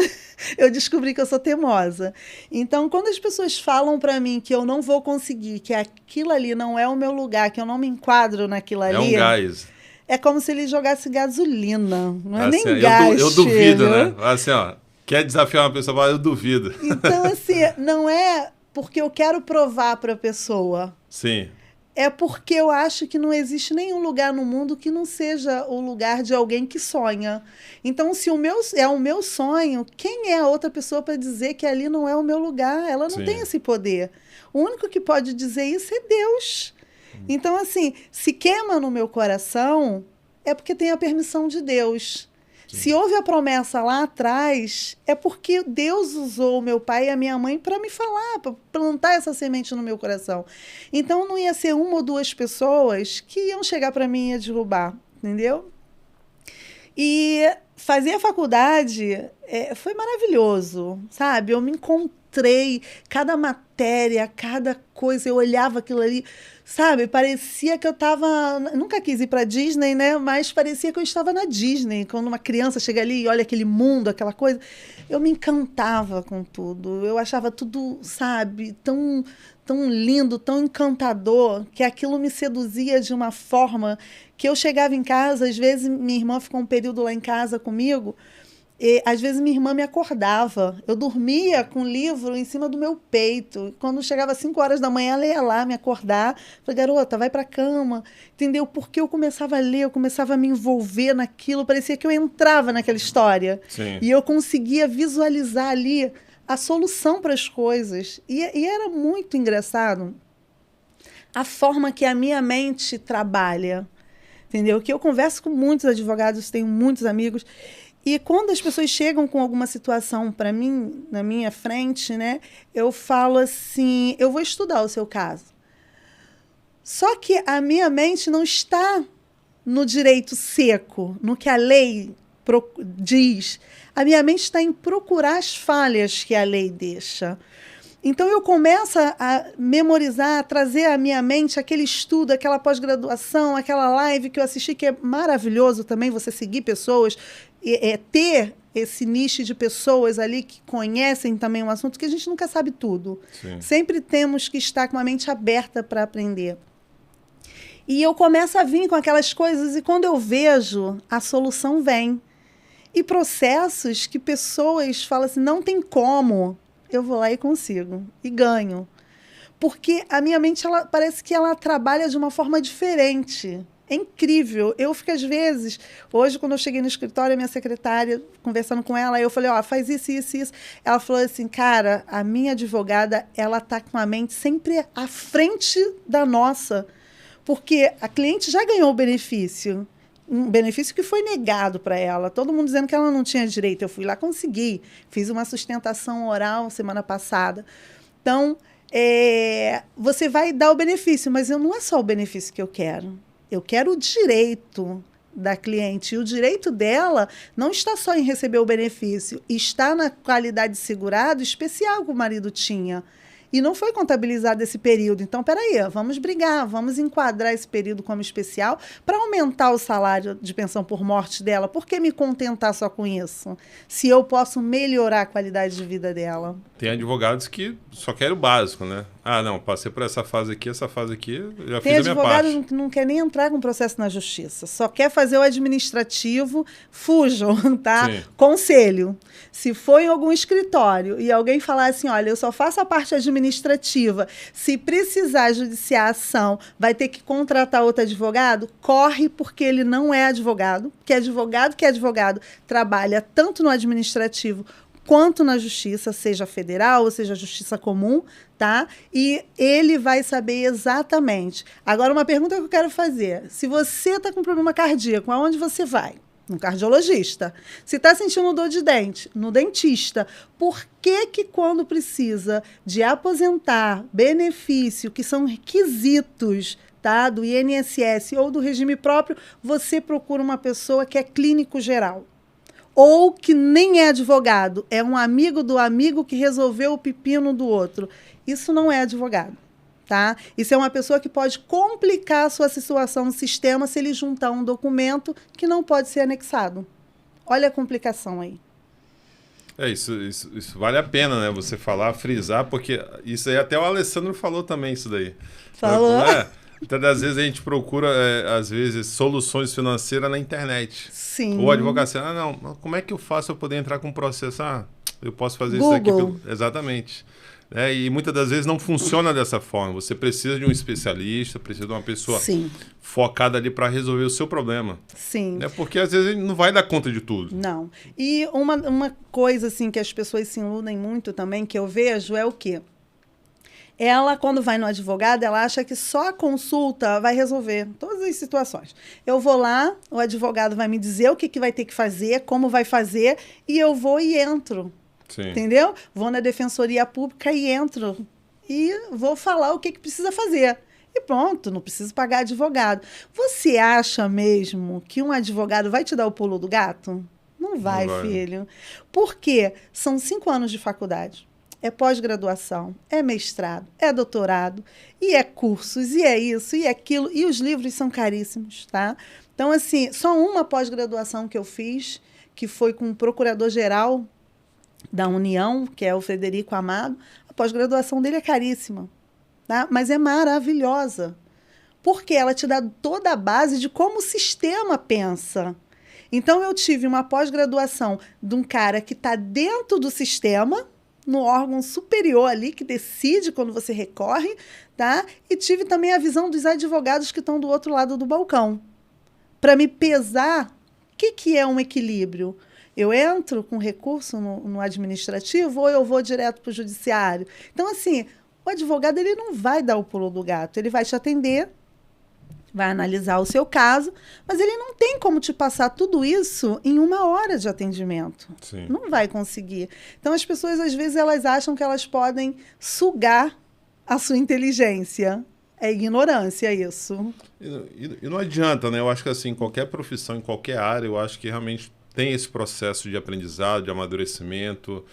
Eu descobri que eu sou teimosa. Então, quando as pessoas falam para mim que eu não vou conseguir, que aquilo ali não é o meu lugar, que eu não me enquadro naquilo ali... É um gás. É como se ele jogasse gasolina. Não é nem gás. Eu duvido, né? Assim, ó, quer desafiar uma pessoa, eu duvido. Então, assim, não é porque eu quero provar para a pessoa. Sim. é porque eu acho que não existe nenhum lugar no mundo que não seja o lugar de alguém que sonha. Então, se é o meu sonho, quem é a outra pessoa para dizer que ali não é o meu lugar? Ela não tem Sim. esse poder. O único que pode dizer isso é Deus. Então, assim, se queima no meu coração, é porque tem a permissão de Deus. Se houve a promessa lá atrás, é porque Deus usou o meu pai e a minha mãe para me falar, para plantar essa semente no meu coração. Então não ia ser uma ou duas pessoas que iam chegar para mim e ia derrubar, entendeu? E fazer a faculdade foi maravilhoso, sabe? Eu me encontrei, cada matéria, cada coisa, eu olhava aquilo ali, sabe? Parecia que eu estava. Nunca quis ir para Disney, né? Mas parecia que eu estava na Disney. Quando uma criança chega ali e olha aquele mundo, aquela coisa, eu me encantava com tudo. Eu achava tudo, sabe, tão lindo, tão encantador, que aquilo me seduzia de uma forma que eu chegava em casa, às vezes minha irmã ficou um período lá em casa comigo, e às vezes minha irmã me acordava. Eu dormia com o livro em cima do meu peito. Quando chegava às 5 horas da manhã, ela ia lá me acordar. Falei, garota, vai para a cama. Entendeu? Porque eu começava a ler, eu começava a me envolver naquilo. Parecia que eu entrava naquela história. Sim. E eu conseguia visualizar ali a solução para as coisas. E era muito engraçado a forma que a minha mente trabalha. Entendeu? Que eu converso com muitos advogados, tenho muitos amigos. E quando as pessoas chegam com alguma situação para mim, na minha frente, né, eu falo assim, eu vou estudar o seu caso. Só que a minha mente não está no direito seco, no que a lei diz. A minha mente está em procurar as falhas que a lei deixa. Então, eu começo a memorizar, a trazer à minha mente aquele estudo, aquela pós-graduação, aquela live que eu assisti, que é maravilhoso também, você seguir pessoas, ter esse nicho de pessoas ali que conhecem também um assunto, que a gente nunca sabe tudo. Sim. Sempre temos que estar com a mente aberta para aprender. E eu começo a vir com aquelas coisas, e quando eu vejo, a solução vem. E processos que pessoas falam assim, não tem como, eu vou lá e consigo, e ganho. Porque a minha mente, ela, parece que ela trabalha de uma forma diferente. É incrível. Eu fico, às vezes, hoje, quando eu cheguei no escritório, a minha secretária, conversando com ela, eu falei, faz isso, isso, isso. Ela falou assim, cara, a minha advogada, ela está com a mente sempre à frente da nossa. Porque a cliente já ganhou o benefício. Um benefício que foi negado para ela. Todo mundo dizendo que ela não tinha direito. Eu fui lá, consegui. Fiz uma sustentação oral semana passada. Então, você vai dar o benefício, mas não é só o benefício que eu quero. Eu quero o direito da cliente. E o direito dela não está só em receber o benefício, está na qualidade de segurado especial que o marido tinha. E não foi contabilizado esse período. Então, peraí, vamos brigar, vamos enquadrar esse período como especial para aumentar o salário de pensão por morte dela. Por que me contentar só com isso? Se eu posso melhorar a qualidade de vida dela. Tem advogados que só querem o básico, né? Ah, não, passei por essa fase aqui, já fiz a minha parte. Tem advogado que não quer nem entrar com processo na justiça, só quer fazer o administrativo, fujam, tá? Sim. Conselho, se for em algum escritório e alguém falar assim, olha, eu só faço a parte administrativa, se precisar judiciar a ação, vai ter que contratar outro advogado, corre, porque ele não é advogado, que é advogado, trabalha tanto no administrativo quanto na justiça, seja federal ou seja justiça comum, tá? E ele vai saber exatamente. Agora, uma pergunta que eu quero fazer. Se você está com problema cardíaco, aonde você vai? No cardiologista. Se está sentindo dor de dente, no dentista. Por que quando precisa de aposentar, benefício, que são requisitos, tá, do INSS ou do regime próprio, você procura uma pessoa que é clínico geral? Ou que nem é advogado, é um amigo do amigo que resolveu o pepino do outro. Isso não é advogado, tá? Isso é uma pessoa que pode complicar a sua situação no sistema se ele juntar um documento que não pode ser anexado. Olha a complicação aí. Isso vale a pena, né? Você falar, frisar, porque isso aí até o Alessandro falou também, isso daí. Falou? Até das vezes a gente procura, às vezes, soluções financeiras na internet. Sim. Ou a advocacia, como é que eu faço para poder entrar com um processo? Eu posso fazer Google. isso aqui. Exatamente. né? E muitas das vezes não funciona dessa forma. Você precisa de um especialista, precisa de uma pessoa Sim. focada ali para resolver o seu problema. Sim. Né? Porque às vezes ele não vai dar conta de tudo. Não. E uma coisa assim que as pessoas se iludem muito também, que eu vejo, é o quê? Ela, quando vai no advogado, ela acha que só a consulta vai resolver todas as situações. Eu vou lá, o advogado vai me dizer o que vai ter que fazer, como vai fazer, e eu vou e entro. Sim. Entendeu? Vou na defensoria pública e entro. E vou falar o que precisa fazer. E pronto, não preciso pagar advogado. Você acha mesmo que um advogado vai te dar o pulo do gato? Não vai, filho. Por quê? São 5 anos de faculdade. É pós-graduação, é mestrado, é doutorado, e é cursos, e é isso, e é aquilo. E os livros são caríssimos, tá? Então, assim, só uma pós-graduação que eu fiz, que foi com o procurador-geral da União, que é o Frederico Amado, a pós-graduação dele é caríssima, tá? Mas é maravilhosa, porque ela te dá toda a base de como o sistema pensa. Então, eu tive uma pós-graduação de um cara que está dentro do sistema, no órgão superior ali, que decide quando você recorre, tá? E tive também a visão dos advogados que estão do outro lado do balcão, para me pesar o que é um equilíbrio. Eu entro com recurso no administrativo ou eu vou direto para o judiciário? Então, assim, o advogado ele não vai dar o pulo do gato, ele vai te atender, vai analisar o seu caso, mas ele não tem como te passar tudo isso em 1 hora de atendimento. Sim. Não vai conseguir. Então, as pessoas, às vezes, elas acham que elas podem sugar a sua inteligência. É ignorância isso. E não adianta, né? Eu acho que, assim, qualquer profissão, em qualquer área, eu acho que realmente tem esse processo de aprendizado, de amadurecimento.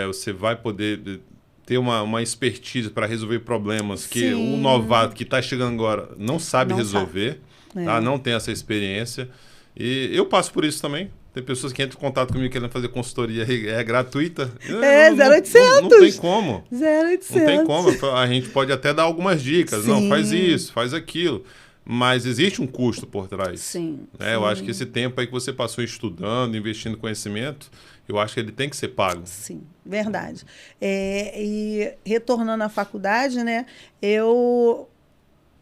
Você vai poder ter uma expertise para resolver problemas que o novato que está chegando agora não sabe resolver, tá? Não tem essa experiência. E eu passo por isso também. Tem pessoas que entram em contato comigo querendo fazer consultoria, é gratuita. 0800. Não tem como. 0800. Não tem como. A gente pode até dar algumas dicas. Sim. Não, faz isso, faz aquilo. Mas existe um custo por trás. Sim, né? Sim. Eu acho que esse tempo aí que você passou estudando, investindo em conhecimento, eu acho que ele tem que ser pago. Sim, verdade. E retornando à faculdade, né,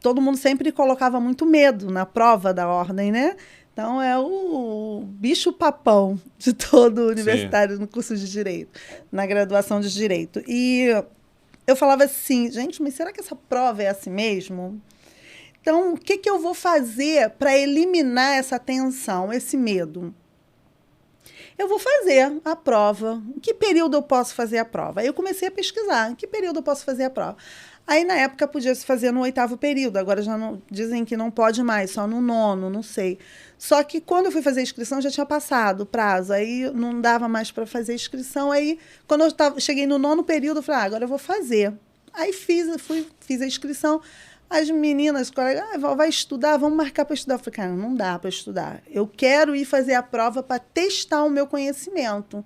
todo mundo sempre colocava muito medo na prova da ordem, né? Então, é o bicho-papão de todo universitário no curso de Direito, na graduação de Direito. E eu falava assim, gente, mas será que essa prova é assim mesmo? Então, o que eu vou fazer para eliminar essa tensão, esse medo? Eu vou fazer a prova. Em que período eu posso fazer a prova? Aí eu comecei a pesquisar. Em que período eu posso fazer a prova? Aí, na época, podia se fazer no 8º período. Agora já não, dizem que não pode mais, só no 9º, não sei. Só que quando eu fui fazer a inscrição, já tinha passado o prazo. Aí não dava mais para fazer a inscrição. Aí, quando eu cheguei no 9º período, eu falei, agora eu vou fazer. Aí fiz a inscrição. As meninas, colegas, vai estudar, vamos marcar para estudar. Eu falei, cara, não dá para estudar. Eu quero ir fazer a prova para testar o meu conhecimento.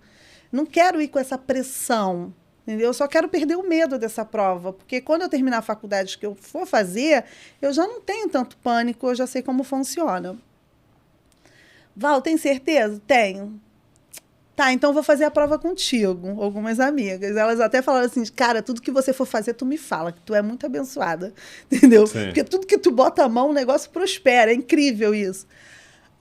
Não quero ir com essa pressão, entendeu? Eu só quero perder o medo dessa prova, porque quando eu terminar a faculdade que eu for fazer, eu já não tenho tanto pânico, eu já sei como funciona. Val, tem certeza? Tenho. Tá, então vou fazer a prova contigo, algumas amigas. Elas até falaram assim, cara, tudo que você for fazer, tu me fala, que tu é muito abençoada, entendeu? Sim. Porque tudo que tu bota a mão, o negócio prospera, é incrível isso.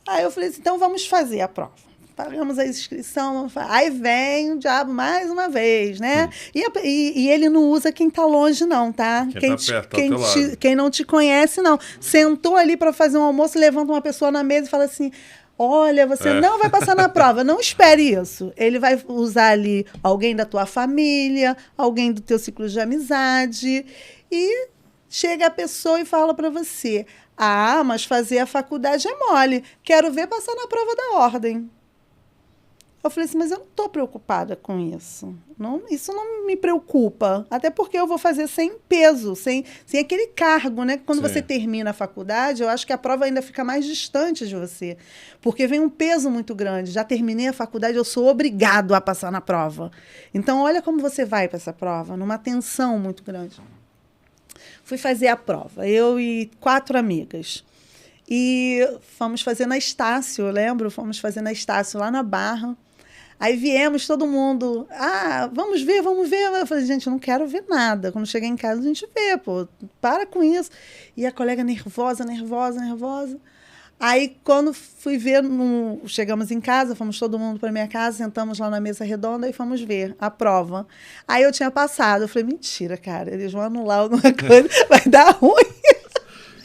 Aí eu falei assim, então vamos fazer a prova. Pagamos a inscrição, aí vem o diabo mais uma vez, né? E ele não usa quem tá longe, não, tá? Quem não te conhece, não. Sentou ali para fazer um almoço, levanta uma pessoa na mesa e fala assim, olha, você não vai passar na prova, não espere isso. Ele vai usar ali alguém da tua família, alguém do teu ciclo de amizade, e chega a pessoa e fala para você, mas fazer a faculdade é mole, quero ver passar na prova da ordem. Eu falei assim, mas eu não estou preocupada com isso. Isso não me preocupa. Até porque eu vou fazer sem peso, sem aquele cargo, né? Quando você termina a faculdade, eu acho que a prova ainda fica mais distante de você. Porque vem um peso muito grande. Já terminei a faculdade, eu sou obrigado a passar na prova. Então, olha como você vai para essa prova, numa tensão muito grande. Fui fazer a prova, eu e 4 amigas. E fomos fazer na Estácio, eu lembro? Fomos fazer na Estácio, lá na Barra. Aí viemos todo mundo, vamos ver, vamos ver. Eu falei, gente, eu não quero ver nada. Quando chegar em casa, a gente vê, pô, para com isso. E a colega nervosa, nervosa, nervosa. Aí, quando fui ver, chegamos em casa, fomos todo mundo para minha casa, sentamos lá na mesa redonda e fomos ver a prova. Aí eu tinha passado, eu falei, mentira, cara, eles vão anular alguma coisa, vai dar ruim.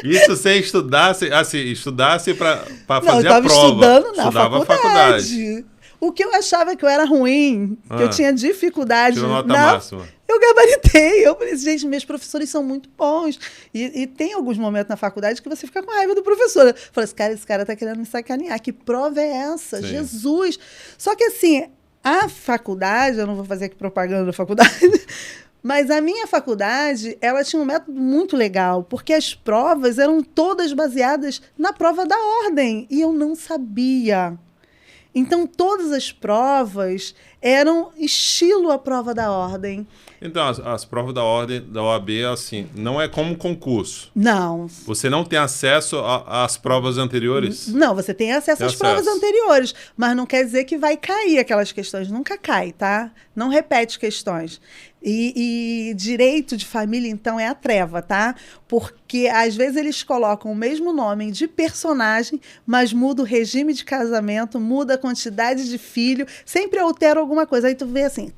Isso sem estudasse, assim, estudasse para fazer a prova. Eu estava estudando na Estudava faculdade. O que eu achava que eu era ruim, que eu tinha dificuldade. Tirou nota máxima. Eu gabaritei. Eu falei, gente, meus professores são muito bons. E tem alguns momentos na faculdade que você fica com raiva do professor. Eu falei, esse cara tá querendo me sacanear. Que prova é essa? Sim. Jesus! Só que assim, a faculdade, eu não vou fazer aqui propaganda da faculdade, mas a minha faculdade, ela tinha um método muito legal, porque as provas eram todas baseadas na prova da ordem. E eu não sabia. Então, todas as provas eram estilo a prova da ordem. Então, as provas da ordem da OAB, assim, não é como concurso. Não. Você não tem acesso às provas anteriores? Não, você tem acesso às provas anteriores, mas não quer dizer que vai cair aquelas questões. Nunca cai, tá? Não repete questões. E direito de família, então, é a treva, tá? Porque, às vezes, eles colocam o mesmo nome de personagem, mas muda o regime de casamento, muda a quantidade de filho, sempre altera alguma coisa. Aí tu vê assim,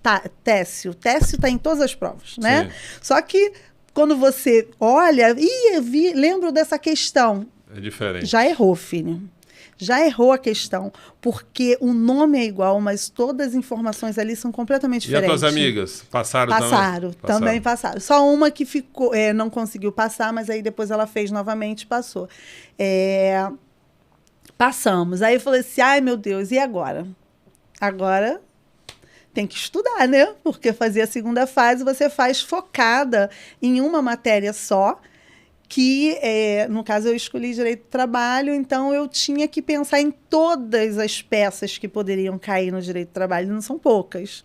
Técio tá em todas as provas, né? Sim. Só que, quando você olha, lembro dessa questão. É diferente. Já errou, filho. Já errou a questão, porque o nome é igual, mas todas as informações ali são completamente diferentes. E as tuas amigas? Passaram também passaram. Só uma que ficou, não conseguiu passar, mas aí depois ela fez novamente e passou. Passamos. Aí eu falei assim, ai meu Deus, e agora? Agora tem que estudar, né? Porque fazer a segunda fase você faz focada em uma matéria só, que, no caso, eu escolhi Direito do Trabalho, então eu tinha que pensar em todas as peças que poderiam cair no Direito do Trabalho, não são poucas.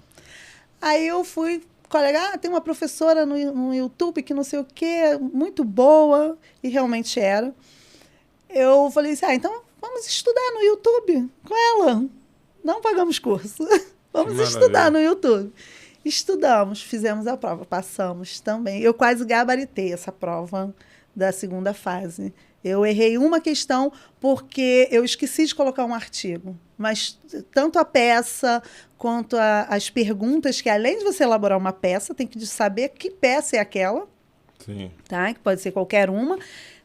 Aí eu fui, colega, tem uma professora no YouTube que não sei o quê, muito boa, e realmente era. Eu falei assim, então vamos estudar no YouTube com ela. Não pagamos curso, vamos estudar no YouTube. Estudamos, fizemos a prova, passamos também. Eu quase gabaritei essa prova da segunda fase. Eu errei uma questão porque eu esqueci de colocar um artigo. Mas tanto a peça quanto as perguntas, que além de você elaborar uma peça, tem que saber que peça é aquela. Sim. Tá? Que pode ser qualquer uma.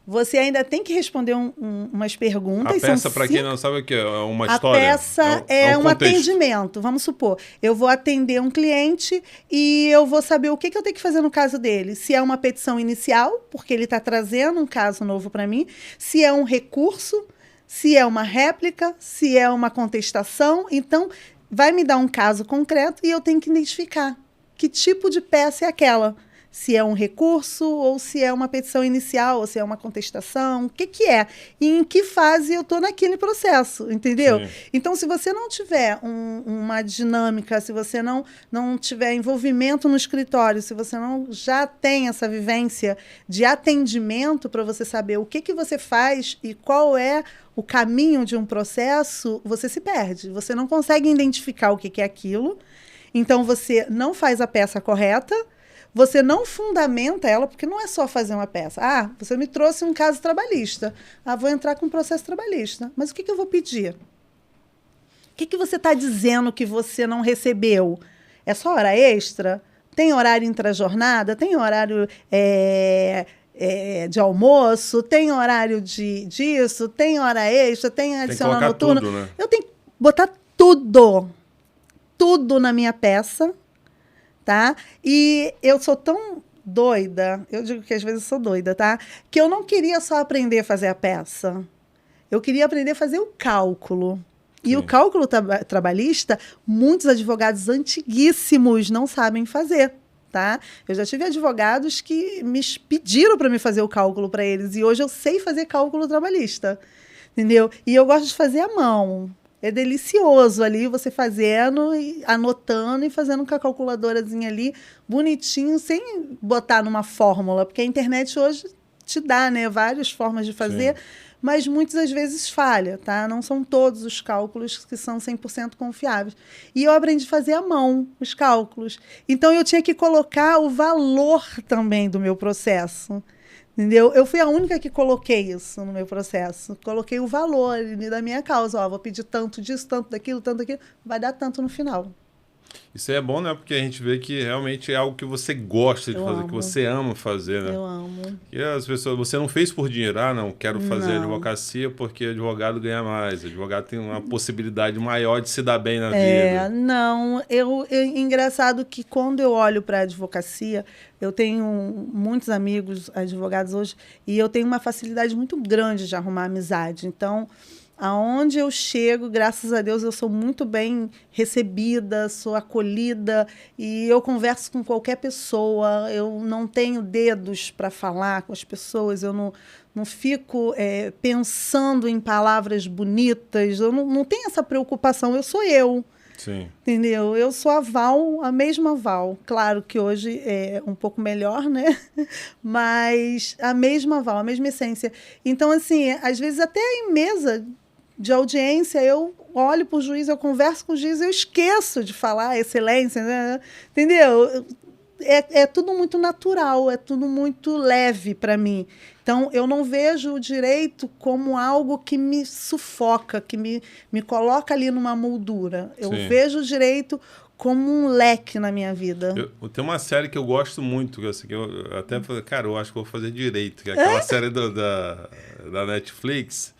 Você ainda tem que responder umas perguntas. A peça, para quem não sabe o que é uma história. A peça é um atendimento. Vamos supor, eu vou atender um cliente e eu vou saber o que eu tenho que fazer no caso dele. Se é uma petição inicial, porque ele está trazendo um caso novo para mim. Se é um recurso, se é uma réplica, se é uma contestação. Então, vai me dar um caso concreto e eu tenho que identificar que tipo de peça é aquela. Se é um recurso, ou se é uma petição inicial, ou se é uma contestação, o que é? E em que fase eu estou naquele processo, entendeu? Sim. Então, se você não tiver uma dinâmica, se você não tiver envolvimento no escritório, se você não já tem essa vivência de atendimento para você saber o que você faz e qual é o caminho de um processo, você se perde. Você não consegue identificar o que é aquilo, então você não faz a peça correta, você não fundamenta ela, porque não é só fazer uma peça. Você me trouxe um caso trabalhista. Vou entrar com um processo trabalhista. Mas o que eu vou pedir? O que você está dizendo que você não recebeu? É só hora extra? Tem horário intra-jornada? Tem horário de almoço? Tem horário disso? Tem hora extra? Tem adicional noturno? Tudo, né? Eu tenho que botar tudo na minha peça. Tá? E eu sou tão doida, eu digo que às vezes eu sou doida, tá? Que eu não queria só aprender a fazer a peça. Eu queria aprender a fazer o cálculo. Sim. E o cálculo trabalhista, muitos advogados antiguíssimos não sabem fazer, tá? Eu já tive advogados que me pediram para me fazer o cálculo para eles, e hoje eu sei fazer cálculo trabalhista, entendeu? E eu gosto de fazer à mão. É delicioso ali você fazendo, e anotando e fazendo com a calculadorazinha ali, bonitinho, sem botar numa fórmula, porque a internet hoje te dá, né, várias formas de fazer, sim, mas muitas vezes falha, tá? Não são todos os cálculos que são 100% confiáveis. E eu aprendi a fazer à mão os cálculos. Então, eu tinha que colocar o valor também do meu processo. Entendeu? Eu fui a única que coloquei isso no meu processo. Coloquei o valor da minha causa. Ó, vou pedir tanto disso, tanto daquilo, vai dar tanto no final. Isso é bom, né? Porque a gente vê que realmente é algo que você gosta de fazer, que você ama fazer, né? Eu amo. E as pessoas, você não fez por dinheiro, não, quero fazer advocacia porque advogado ganha mais, advogado tem uma possibilidade maior de se dar bem na vida. Não, engraçado que quando eu olho para a advocacia, eu tenho muitos amigos advogados hoje e eu tenho uma facilidade muito grande de arrumar amizade. Então, aonde eu chego, graças a Deus, eu sou muito bem recebida, sou acolhida e eu converso com qualquer pessoa. Eu não tenho dedos para falar com as pessoas, eu não fico pensando em palavras bonitas, eu não tenho essa preocupação, eu sou eu. Sim. Entendeu? Eu sou a Val, a mesma Val. Claro que hoje é um pouco melhor, né? Mas a mesma Val, a mesma essência. Então, assim, às vezes até em mesa de audiência, eu olho para o juiz, eu converso com o juiz, eu esqueço de falar excelência, né? Entendeu? É tudo muito natural, é tudo muito leve para mim. Então, eu não vejo o direito como algo que me sufoca, que me coloca ali numa moldura. Eu vejo o direito como um leque na minha vida. Tem uma série que eu gosto muito, que eu até falei, cara, eu acho que eu vou fazer direito, que é aquela série da Netflix.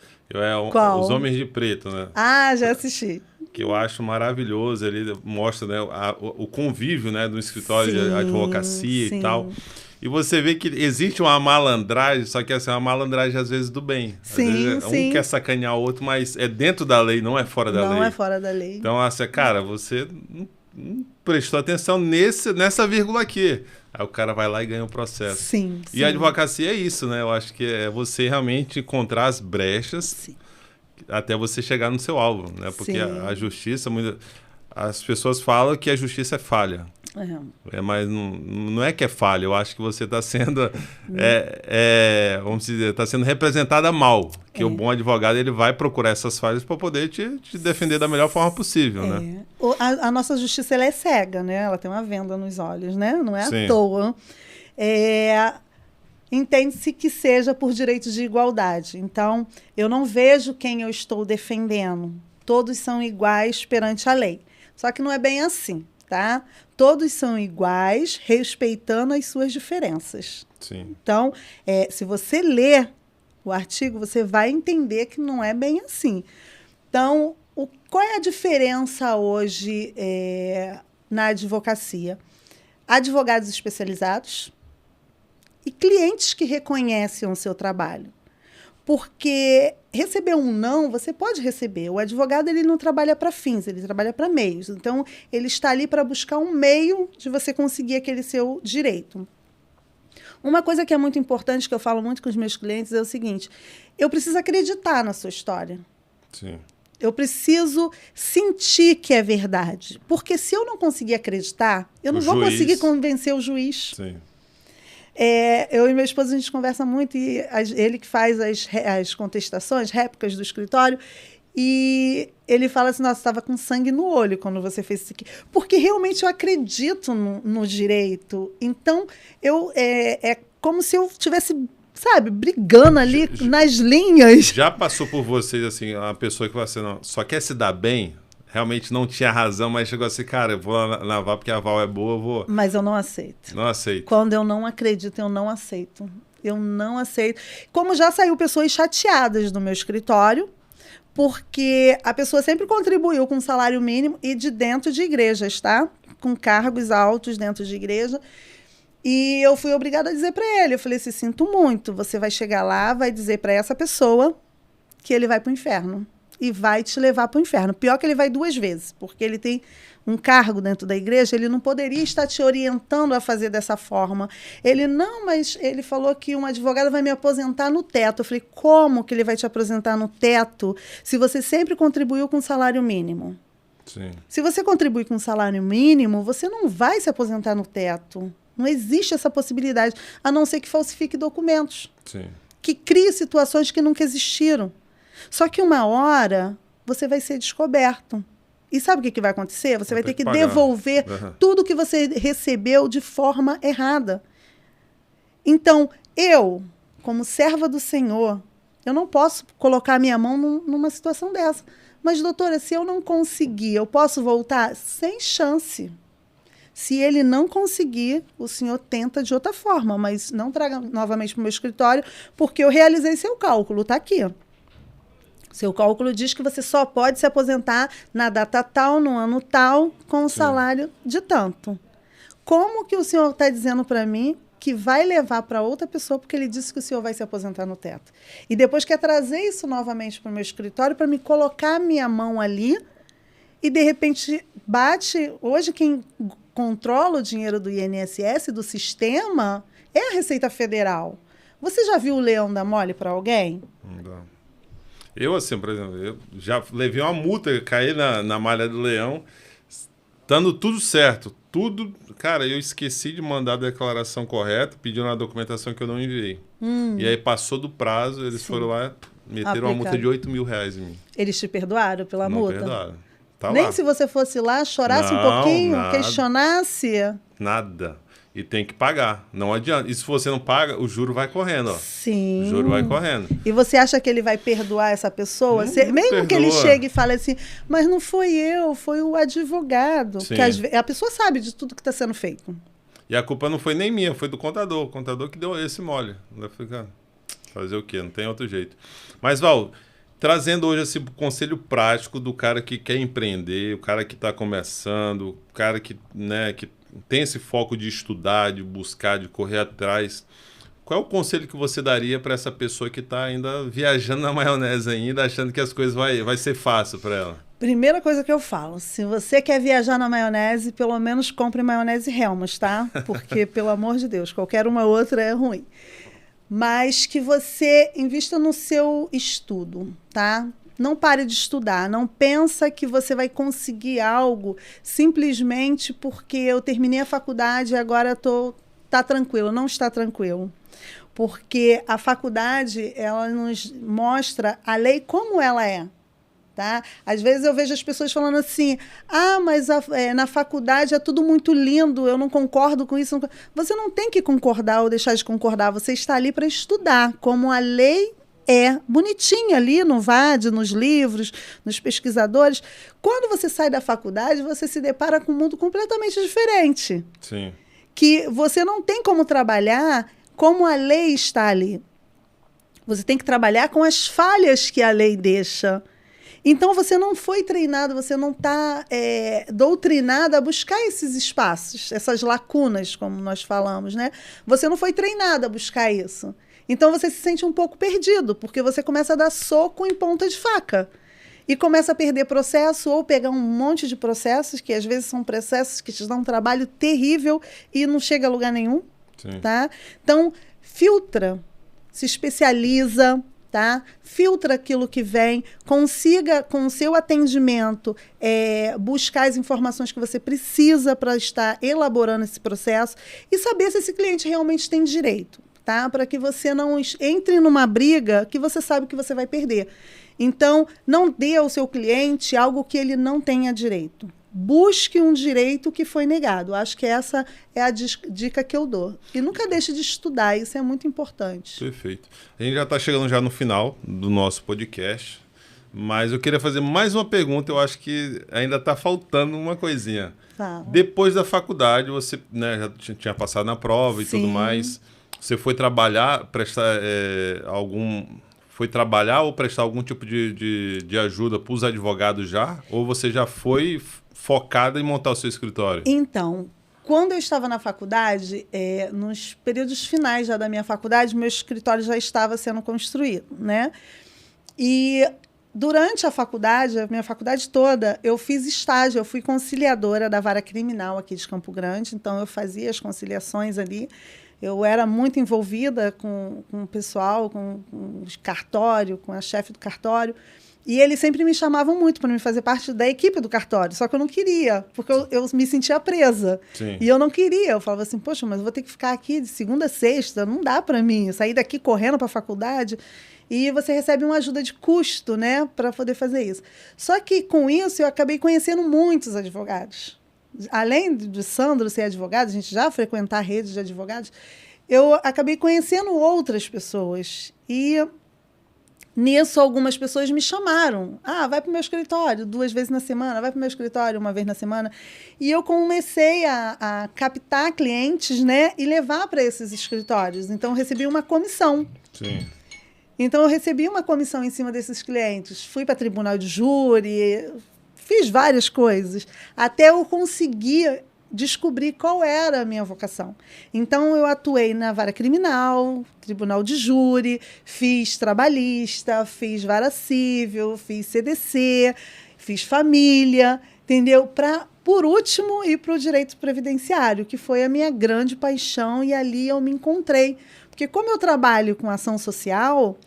Qual? Os Homens de Preto, né? Ah, já assisti. Que eu acho maravilhoso. Ele mostra, né, o convívio, né, do escritório de advocacia e tal. E você vê que existe uma malandragem, só que assim, uma malandragem às vezes do bem. Às vezes, um quer sacanear o outro, mas é dentro da lei, não é fora da lei. Não é fora da lei. Então, assim, cara, você não prestou atenção nessa vírgula aqui. Aí o cara vai lá e ganha o processo. Sim. E a advocacia é isso, né? Eu acho que é você realmente encontrar as brechas até você chegar no seu alvo, né? Porque a justiça, as pessoas falam que a justiça é falha. Mas não é que é falha, eu acho que você está sendo vamos dizer, está sendo representada mal, que o bom advogado ele vai procurar essas falhas para poder te defender da melhor forma possível, né? A nossa justiça ela é cega, né? Ela tem uma venda nos olhos, né? Não é Sim. à toa. Entende-se que seja por direitos de igualdade. Então, eu não vejo quem eu estou defendendo. Todos são iguais perante a lei. Só que não é bem assim, tá? Todos são iguais, respeitando as suas diferenças. Sim. Então, se você ler o artigo, você vai entender que não é bem assim. Então, qual é a diferença hoje na advocacia? Advogados especializados e clientes que reconhecem o seu trabalho. Porque receber um não, você pode receber. O advogado ele não trabalha para fins, ele trabalha para meios. Então, ele está ali para buscar um meio de você conseguir aquele seu direito. Uma coisa que é muito importante, que eu falo muito com os meus clientes, é o seguinte: eu preciso acreditar na sua história. Sim. Eu preciso sentir que é verdade. Porque se eu não conseguir acreditar, eu não vou conseguir convencer o juiz. Sim. Eu e meu esposo, a gente conversa muito, e ele que faz as contestações, réplicas do escritório, e ele fala assim: nossa, estava com sangue no olho quando você fez isso aqui. Porque realmente eu acredito no direito. Então, é como se eu estivesse, sabe, brigando ali nas linhas. Já passou por vocês, assim, uma pessoa que você só quer se dar bem, realmente não tinha razão, mas chegou assim, cara, eu vou lá na Val porque a Val é boa, eu vou... Mas eu não aceito. Não aceito. Quando eu não acredito, eu não aceito. Eu não aceito. Como já saiu pessoas chateadas do meu escritório, porque a pessoa sempre contribuiu com salário mínimo e de dentro de igrejas, tá? Com cargos altos dentro de igreja. E eu fui obrigada a dizer para ele, eu falei assim: sinto muito, você vai chegar lá, vai dizer para essa pessoa que ele vai para o inferno. E vai te levar para o inferno. Pior que ele vai 2 vezes, porque ele tem um cargo dentro da igreja, ele não poderia estar te orientando a fazer dessa forma. Mas ele falou que um advogado vai me aposentar no teto. Eu falei: como que ele vai te aposentar no teto se você sempre contribuiu com salário mínimo? Sim. Se você contribui com salário mínimo, você não vai se aposentar no teto. Não existe essa possibilidade, a não ser que falsifique documentos. Sim. que cria situações que nunca existiram. Só que uma hora você vai ser descoberto. E sabe o que vai acontecer? Você vai ter que devolver tudo que você recebeu de forma errada. Então, eu, como serva do Senhor, eu não posso colocar a minha mão numa situação dessa. Mas, doutora, se eu não conseguir, eu posso voltar? Sem chance. Se ele não conseguir, o senhor tenta de outra forma, mas não traga novamente para o meu escritório, porque eu realizei seu cálculo, está aqui. Seu cálculo diz que você só pode se aposentar na data tal, no ano tal, com o salário de tanto. Como que o senhor está dizendo para mim que vai levar para outra pessoa, porque ele disse que o senhor vai se aposentar no teto? E depois quer trazer isso novamente para o meu escritório, para me colocar minha mão ali, e de repente bate. Hoje quem controla o dinheiro do INSS, do sistema, é a Receita Federal. Você já viu o leão dar mole para alguém? Não. Eu, assim, por exemplo, eu já levei uma multa, caí na malha do leão, estando tudo certo, tudo. Cara, eu esqueci de mandar a declaração correta, pediram uma documentação que eu não enviei. E aí passou do prazo, eles foram lá, meteram uma multa de R$8.000 em mim. Eles te perdoaram pela multa? Não perdoaram. Tá Nem lá. se você fosse lá, chorasse um pouquinho, nada. questionasse? Nada. E tem que pagar. Não adianta. E se você não paga, o juro vai correndo, ó. Sim. O juro vai correndo. E você acha que ele vai perdoar essa pessoa? Mesmo perdoa. que ele chegue e fale assim, mas não foi eu, foi o advogado. Sim. Que a pessoa sabe de tudo que está sendo feito. E a culpa não foi nem minha, foi do contador. O contador que deu esse mole. Fazer o quê? Não tem outro jeito. Mas, Val, trazendo hoje esse conselho prático do cara que quer empreender, o cara que está começando, o cara que, né, que tem esse foco de estudar, de buscar, de correr atrás. Qual é o conselho que você daria para essa pessoa que está ainda viajando na maionese ainda, achando que as coisas vai ser fácil para ela? Primeira coisa que eu falo, se você quer viajar na maionese, pelo menos compre maionese Hellmann's, tá? Porque, pelo amor de Deus, qualquer uma outra é ruim. Mas que você invista no seu estudo, tá? Não pare de estudar, não pensa que você vai conseguir algo simplesmente porque eu terminei a faculdade e agora tá tranquilo. Não está tranquilo. Porque a faculdade, ela nos mostra a lei como ela é. Tá? Às vezes eu vejo as pessoas falando assim, mas na faculdade é tudo muito lindo, eu não concordo com isso. Você não tem que concordar ou deixar de concordar, você está ali para estudar, como a lei é bonitinha ali no VAD, nos livros, nos pesquisadores. Quando você sai da faculdade, você se depara com um mundo completamente diferente. Sim. Que você não tem como trabalhar como a lei está ali. Você tem que trabalhar com as falhas que a lei deixa. Então, você não foi treinado, você não está doutrinado a buscar esses espaços, essas lacunas, como nós falamos, né? Você não foi treinado a buscar isso. Então, você se sente um pouco perdido, porque você começa a dar soco em ponta de faca. E começa a perder processo ou pegar um monte de processos, que às vezes são processos que te dão um trabalho terrível e não chega a lugar nenhum. Sim. Tá? Então, filtra, se especializa, tá? Filtra aquilo que vem, consiga, com o seu atendimento, buscar as informações que você precisa para estar elaborando esse processo e saber se esse cliente realmente tem direito. Tá? Para que você não entre numa briga que você sabe que você vai perder. Então, não dê ao seu cliente algo que ele não tenha direito. Busque um direito que foi negado. Acho que essa é a dica que eu dou. E nunca deixe de estudar, isso é muito importante. Perfeito. A gente já está chegando já no final do nosso podcast, mas eu queria fazer mais uma pergunta, eu acho que ainda está faltando uma coisinha. Fala. Depois da faculdade, você, né, já tinha passado na prova e Sim. tudo mais. Você foi trabalhar, foi trabalhar ou prestar algum tipo de ajuda para os advogados já? Ou você já foi focada em montar o seu escritório? Então, quando eu estava na faculdade, nos períodos finais já da minha faculdade, meu escritório já estava sendo construído, né? E durante a faculdade, a minha faculdade toda, eu fiz estágio, eu fui conciliadora da vara criminal aqui de Campo Grande, então eu fazia as conciliações ali. Eu era muito envolvida com o pessoal, com o cartório, com a chefe do cartório. E eles sempre me chamavam muito para me fazer parte da equipe do cartório, só que eu não queria, porque eu me sentia presa. Sim. E eu não queria. Eu falava assim, poxa, mas eu vou ter que ficar aqui de segunda a sexta, não dá para mim. Eu sair daqui correndo para a faculdade. E você recebe uma ajuda de custo, né, para poder fazer isso. Só que com isso eu acabei conhecendo muitos advogados. Além do Sandro ser advogado, a gente já frequentar a rede de advogados, eu acabei conhecendo outras pessoas. E nisso, algumas pessoas me chamaram. Ah, vai para o meu escritório 2 vezes na semana, vai para o meu escritório 1 vez na semana. E eu comecei a captar clientes, né, e levar para esses escritórios. Então, eu recebi uma comissão. Sim. Então, eu recebi uma comissão em cima desses clientes. Fui para tribunal de júri, fiz várias coisas, até eu conseguir descobrir qual era a minha vocação. Então, eu atuei na vara criminal, tribunal de júri, fiz trabalhista, fiz vara civil, fiz CDC, fiz família, entendeu? Por último, ir para o direito previdenciário, que foi a minha grande paixão, e ali eu me encontrei. Porque como eu trabalho com ação social,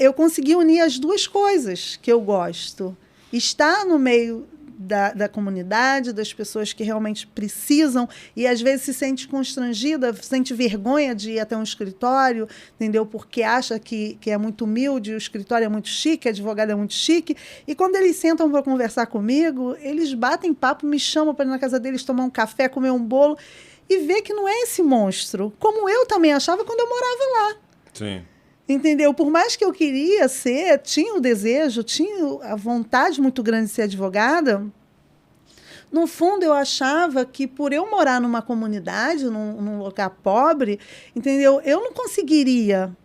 eu consegui unir as duas coisas que eu gosto. Estar no meio da comunidade, das pessoas que realmente precisam e às vezes se sente constrangida, sente vergonha de ir até um escritório, entendeu? Porque acha que é muito humilde, o escritório é muito chique, a advogada é muito chique. E quando eles sentam para conversar comigo, eles batem papo, me chamam para ir na casa deles tomar um café, comer um bolo e ver que não é esse monstro, como eu também achava quando eu morava lá. Sim. Entendeu? Por mais que eu queria ser, tinha o desejo, tinha a vontade muito grande de ser advogada, no fundo eu achava que por eu morar numa comunidade, num lugar pobre, entendeu? Eu não conseguiria.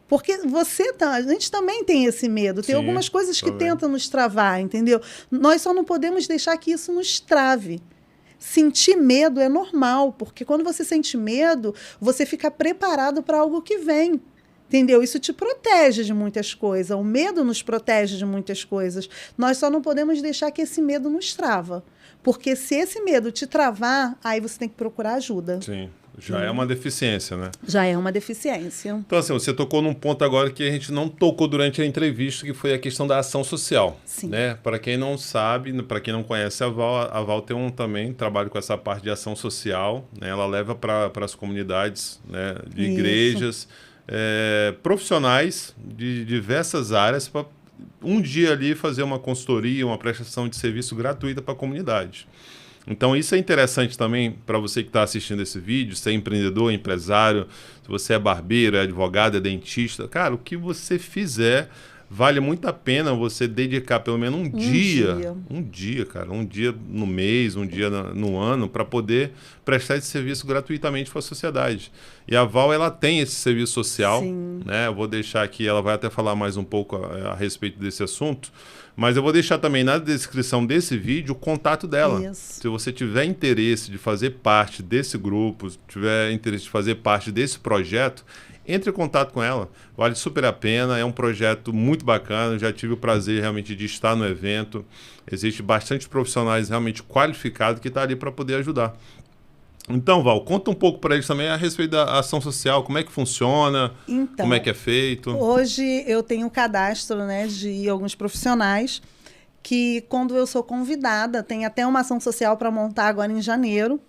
Porque a gente também tem esse medo, tem algumas coisas que tentam nos travar, entendeu? Nós só não podemos deixar que isso nos trave. Sentir medo é normal, porque quando você sente medo, você fica preparado para algo que vem. Entendeu? Isso te protege de muitas coisas. O medo nos protege de muitas coisas. Nós só não podemos deixar que esse medo nos trava. Porque se esse medo te travar, aí você tem que procurar ajuda. Sim. Já é uma deficiência, né? Já é uma deficiência. Então, assim, você tocou num ponto agora que a gente não tocou durante a entrevista, que foi a questão da ação social. Sim. Né? Para quem não sabe, para quem não conhece a Val tem também trabalho com essa parte de ação social. Né? Ela leva para as comunidades, né, de igrejas, profissionais de diversas áreas para um dia ali fazer uma consultoria, uma prestação de serviço gratuita para a comunidade. Então isso é interessante também para você que está assistindo esse vídeo, se é empreendedor, empresário, se você é barbeiro, é advogado, é dentista. Cara, o que você fizer vale muito a pena você dedicar pelo menos um dia, cara, um dia no mês, um dia no ano, para poder prestar esse serviço gratuitamente para a sociedade. E a Val, ela tem esse serviço social, né? Eu vou deixar aqui, ela vai até falar mais um pouco a respeito desse assunto, mas eu vou deixar também na descrição desse vídeo o contato dela. Isso. Se você tiver interesse de fazer parte desse grupo, tiver interesse de fazer parte desse projeto, entre em contato com ela, vale super a pena, é um projeto muito bacana, já tive o prazer realmente de estar no evento, existe bastante profissionais realmente qualificados que estão ali para poder ajudar. Então, Val, conta um pouco para eles também a respeito da ação social, como é que funciona, como é que é feito. Hoje eu tenho um cadastro, né, de alguns profissionais que quando eu sou convidada, tem até uma ação social para montar agora em janeiro,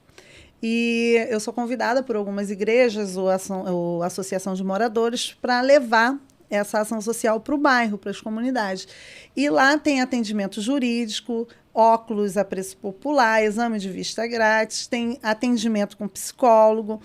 e eu sou convidada por algumas igrejas ou associação de moradores para levar essa ação social para o bairro, para as comunidades. E lá tem atendimento jurídico, óculos a preço popular, exame de vista grátis, tem atendimento com psicólogo,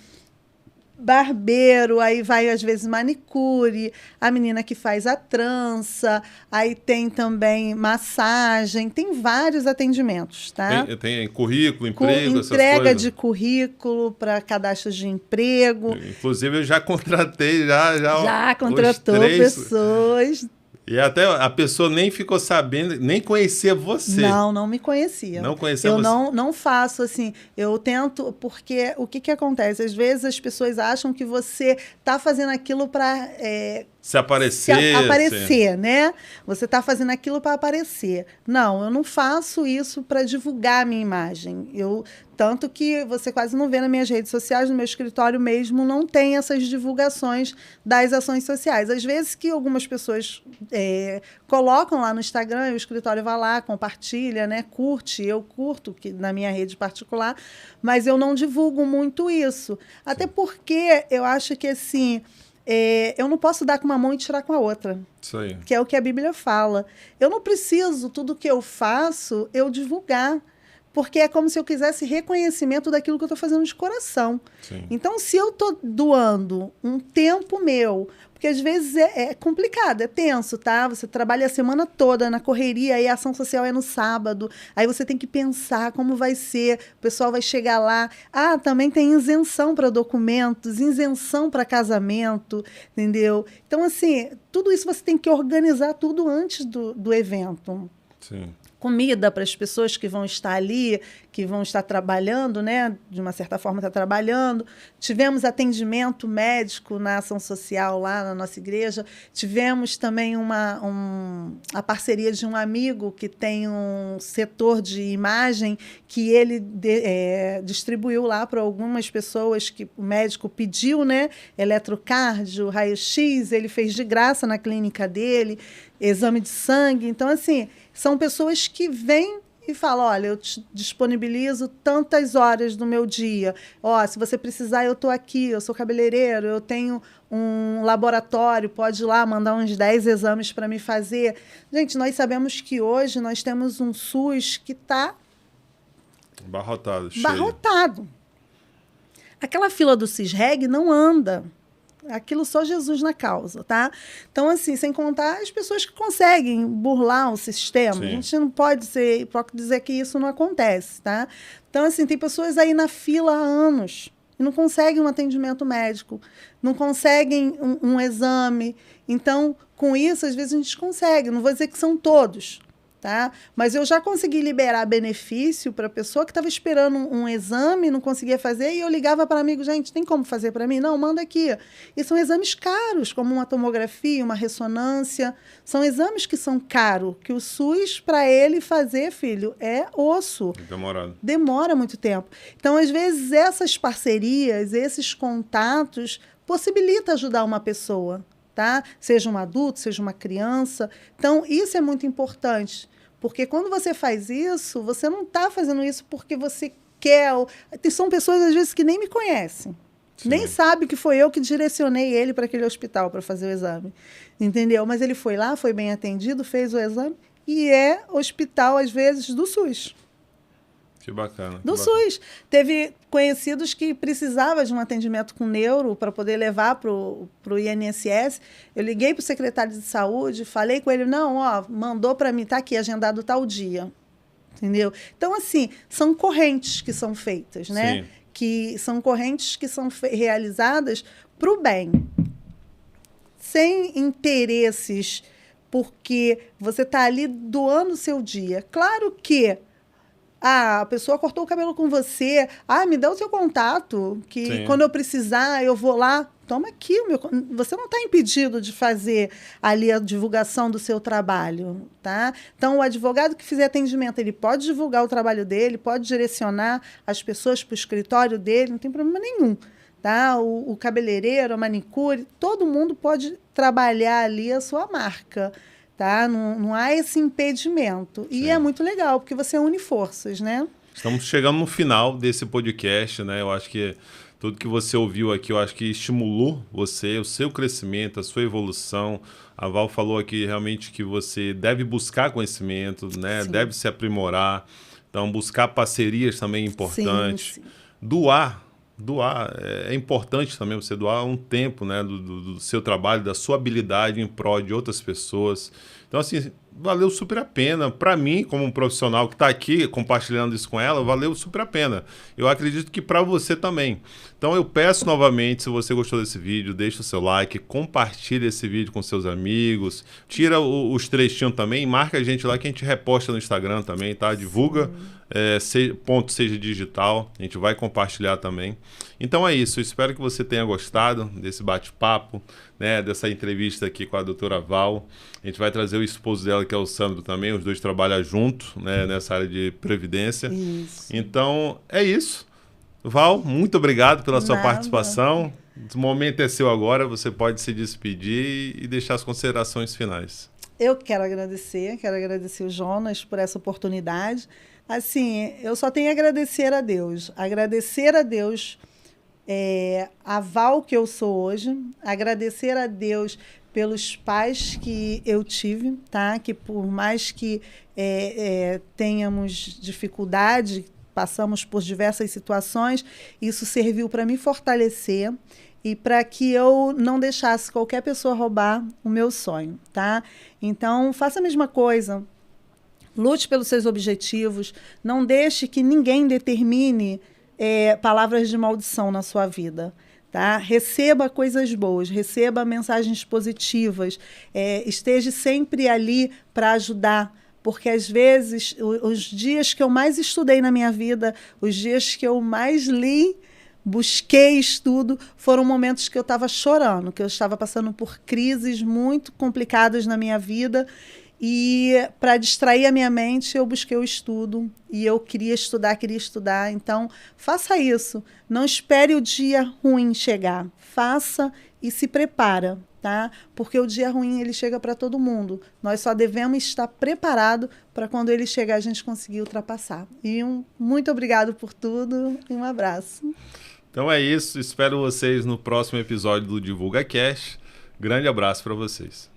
barbeiro, aí vai às vezes manicure, a menina que faz a trança, aí tem também massagem, tem vários atendimentos, tá? Tem currículo, emprego, essas entrega coisas. de currículo para cadastros de emprego. Inclusive eu já contratei, já contratou pessoas. E até a pessoa nem ficou sabendo, nem conhecia você. Não me conhecia. Não conhecia você? Eu não faço assim, eu tento, porque o que acontece? Às vezes as pessoas acham que você está fazendo aquilo para Se aparecer. Aparecer, né? Você está fazendo aquilo para aparecer. Não, eu não faço isso para divulgar a minha imagem. Tanto que você quase não vê nas minhas redes sociais, no meu escritório mesmo, não tem essas divulgações das ações sociais. Às vezes que algumas pessoas colocam lá no Instagram, o escritório vai lá, compartilha, né? Curte, eu curto que, na minha rede particular, mas eu não divulgo muito isso. Até porque eu acho que, assim, eu não posso dar com uma mão e tirar com a outra. Isso aí. Que é o que a Bíblia fala. Eu não preciso, tudo que eu faço, eu divulgar. Porque é como se eu quisesse reconhecimento daquilo que eu estou fazendo de coração. Sim. Então, se eu estou doando um tempo meu, porque às vezes é complicado, é tenso, tá? Você trabalha a semana toda na correria, aí a ação social é no sábado, aí você tem que pensar como vai ser, o pessoal vai chegar lá. Ah, também tem isenção para documentos, isenção para casamento, entendeu? Então, assim, tudo isso você tem que organizar tudo antes do evento. Sim. Comida para as pessoas que vão estar ali, que vão estar trabalhando, né? De uma certa forma está trabalhando. Tivemos atendimento médico na ação social lá na nossa igreja. Tivemos também a parceria de um amigo que tem um setor de imagem que ele distribuiu lá para algumas pessoas que o médico pediu, né? Eletrocardio, raio-x, ele fez de graça na clínica dele, exame de sangue. Então, assim, são pessoas que vêm e falam, olha, eu te disponibilizo tantas horas do meu dia. Ó, se você precisar, eu estou aqui, eu sou cabeleireiro, eu tenho um laboratório, pode ir lá mandar uns 10 exames para me fazer. Gente, nós sabemos que hoje nós temos um SUS que está barrotado. Aquela fila do CISREG não anda. Aquilo só Jesus na causa, tá? Então, assim, sem contar as pessoas que conseguem burlar o sistema. Sim. A gente não pode ser hipócrita dizer que isso não acontece, tá? Então, assim, tem pessoas aí na fila há anos e não conseguem um atendimento médico, não conseguem um exame. Então, com isso, às vezes a gente consegue. Não vou dizer que são todos, tá? Mas eu já consegui liberar benefício para a pessoa que estava esperando um exame, não conseguia fazer, e eu ligava para amigo, gente, tem como fazer para mim? Não, manda aqui. E são exames caros, como uma tomografia, uma ressonância. São exames que são caros, que o SUS, para ele fazer, filho, é osso. Demorado. Demora muito tempo. Então, às vezes, essas parcerias, esses contatos, possibilitam ajudar uma pessoa, tá? Seja um adulto, seja uma criança. Então, isso é muito importante. Porque quando você faz isso, você não está fazendo isso porque você quer. São pessoas, às vezes, que nem me conhecem. Sim. Nem sabe que foi eu que direcionei ele para aquele hospital para fazer o exame. Entendeu? Mas ele foi lá, foi bem atendido, fez o exame e é hospital, às vezes, do SUS. Que bacana. Do SUS. Teve conhecidos que precisavam de um atendimento com neuro para poder levar para o INSS. Eu liguei para o secretário de saúde, falei com ele, não, ó, mandou para mim, está aqui, agendado tal dia. Entendeu? Então, assim, são correntes que são feitas, né? Sim. Que são correntes que são realizadas para o bem. Sem interesses, porque você está ali doando o seu dia. Claro que a pessoa cortou o cabelo com você. Me dá o seu contato, que Sim. quando eu precisar, eu vou lá. Toma aqui. Você não está impedido de fazer ali a divulgação do seu trabalho, tá? Então, o advogado que fizer atendimento, ele pode divulgar o trabalho dele, pode direcionar as pessoas para o escritório dele, não tem problema nenhum. Tá? O cabeleireiro, a manicure, todo mundo pode trabalhar ali a sua marca. Tá? Não há esse impedimento. Sim. E é muito legal, porque você une forças, né? Estamos chegando no final desse podcast, né? Eu acho que tudo que você ouviu aqui, eu acho que estimulou você, o seu crescimento, a sua evolução. A Val falou aqui realmente que você deve buscar conhecimento, né? Sim. Deve se aprimorar. Então, buscar parcerias também é importante. Sim, sim. Doar é importante também você doar um tempo, né, do seu trabalho, da sua habilidade em prol de outras pessoas. Então, assim, valeu super a pena. Para mim, como um profissional que está aqui compartilhando isso com ela, valeu super a pena. Eu acredito que para você também. Então, eu peço novamente, se você gostou desse vídeo, deixa o seu like, compartilha esse vídeo com seus amigos, tira os trechinhos também, marca a gente lá que a gente reposta no Instagram também, tá? Divulga, @seja digital, a gente vai compartilhar também. Então é isso, eu espero que você tenha gostado desse bate-papo, né, dessa entrevista aqui com a doutora Val. A gente vai trazer o esposo dela, que é o Sandro também, os dois trabalham juntos, né, nessa área de previdência. Isso. Então, é isso. Val, muito obrigado pela sua Nada. participação. O momento é seu agora, você pode se despedir e deixar as considerações finais. Eu quero agradecer o Jonas por essa oportunidade. Assim, eu só tenho a agradecer a Deus. Agradecer a Deus a Val que eu sou hoje. Agradecer a Deus pelos pais que eu tive, tá? Que por mais que tenhamos dificuldade, passamos por diversas situações, isso serviu para me fortalecer e para que eu não deixasse qualquer pessoa roubar o meu sonho, tá? Então, faça a mesma coisa. Lute pelos seus objetivos. Não deixe que ninguém determine palavras de maldição na sua vida. Tá? Receba coisas boas, receba mensagens positivas. Esteja sempre ali para ajudar. Porque, às vezes, os dias que eu mais estudei na minha vida, os dias que eu mais li, busquei estudo, foram momentos que eu estava chorando, que eu estava passando por crises muito complicadas na minha vida. E para distrair a minha mente, eu busquei o estudo e eu queria estudar. Então, faça isso. Não espere o dia ruim chegar. Faça e se prepara, tá? Porque o dia ruim, ele chega para todo mundo. Nós só devemos estar preparados para quando ele chegar, a gente conseguir ultrapassar. E muito obrigado por tudo e um abraço. Então é isso. Espero vocês no próximo episódio do Divulga Cash. Grande abraço para vocês.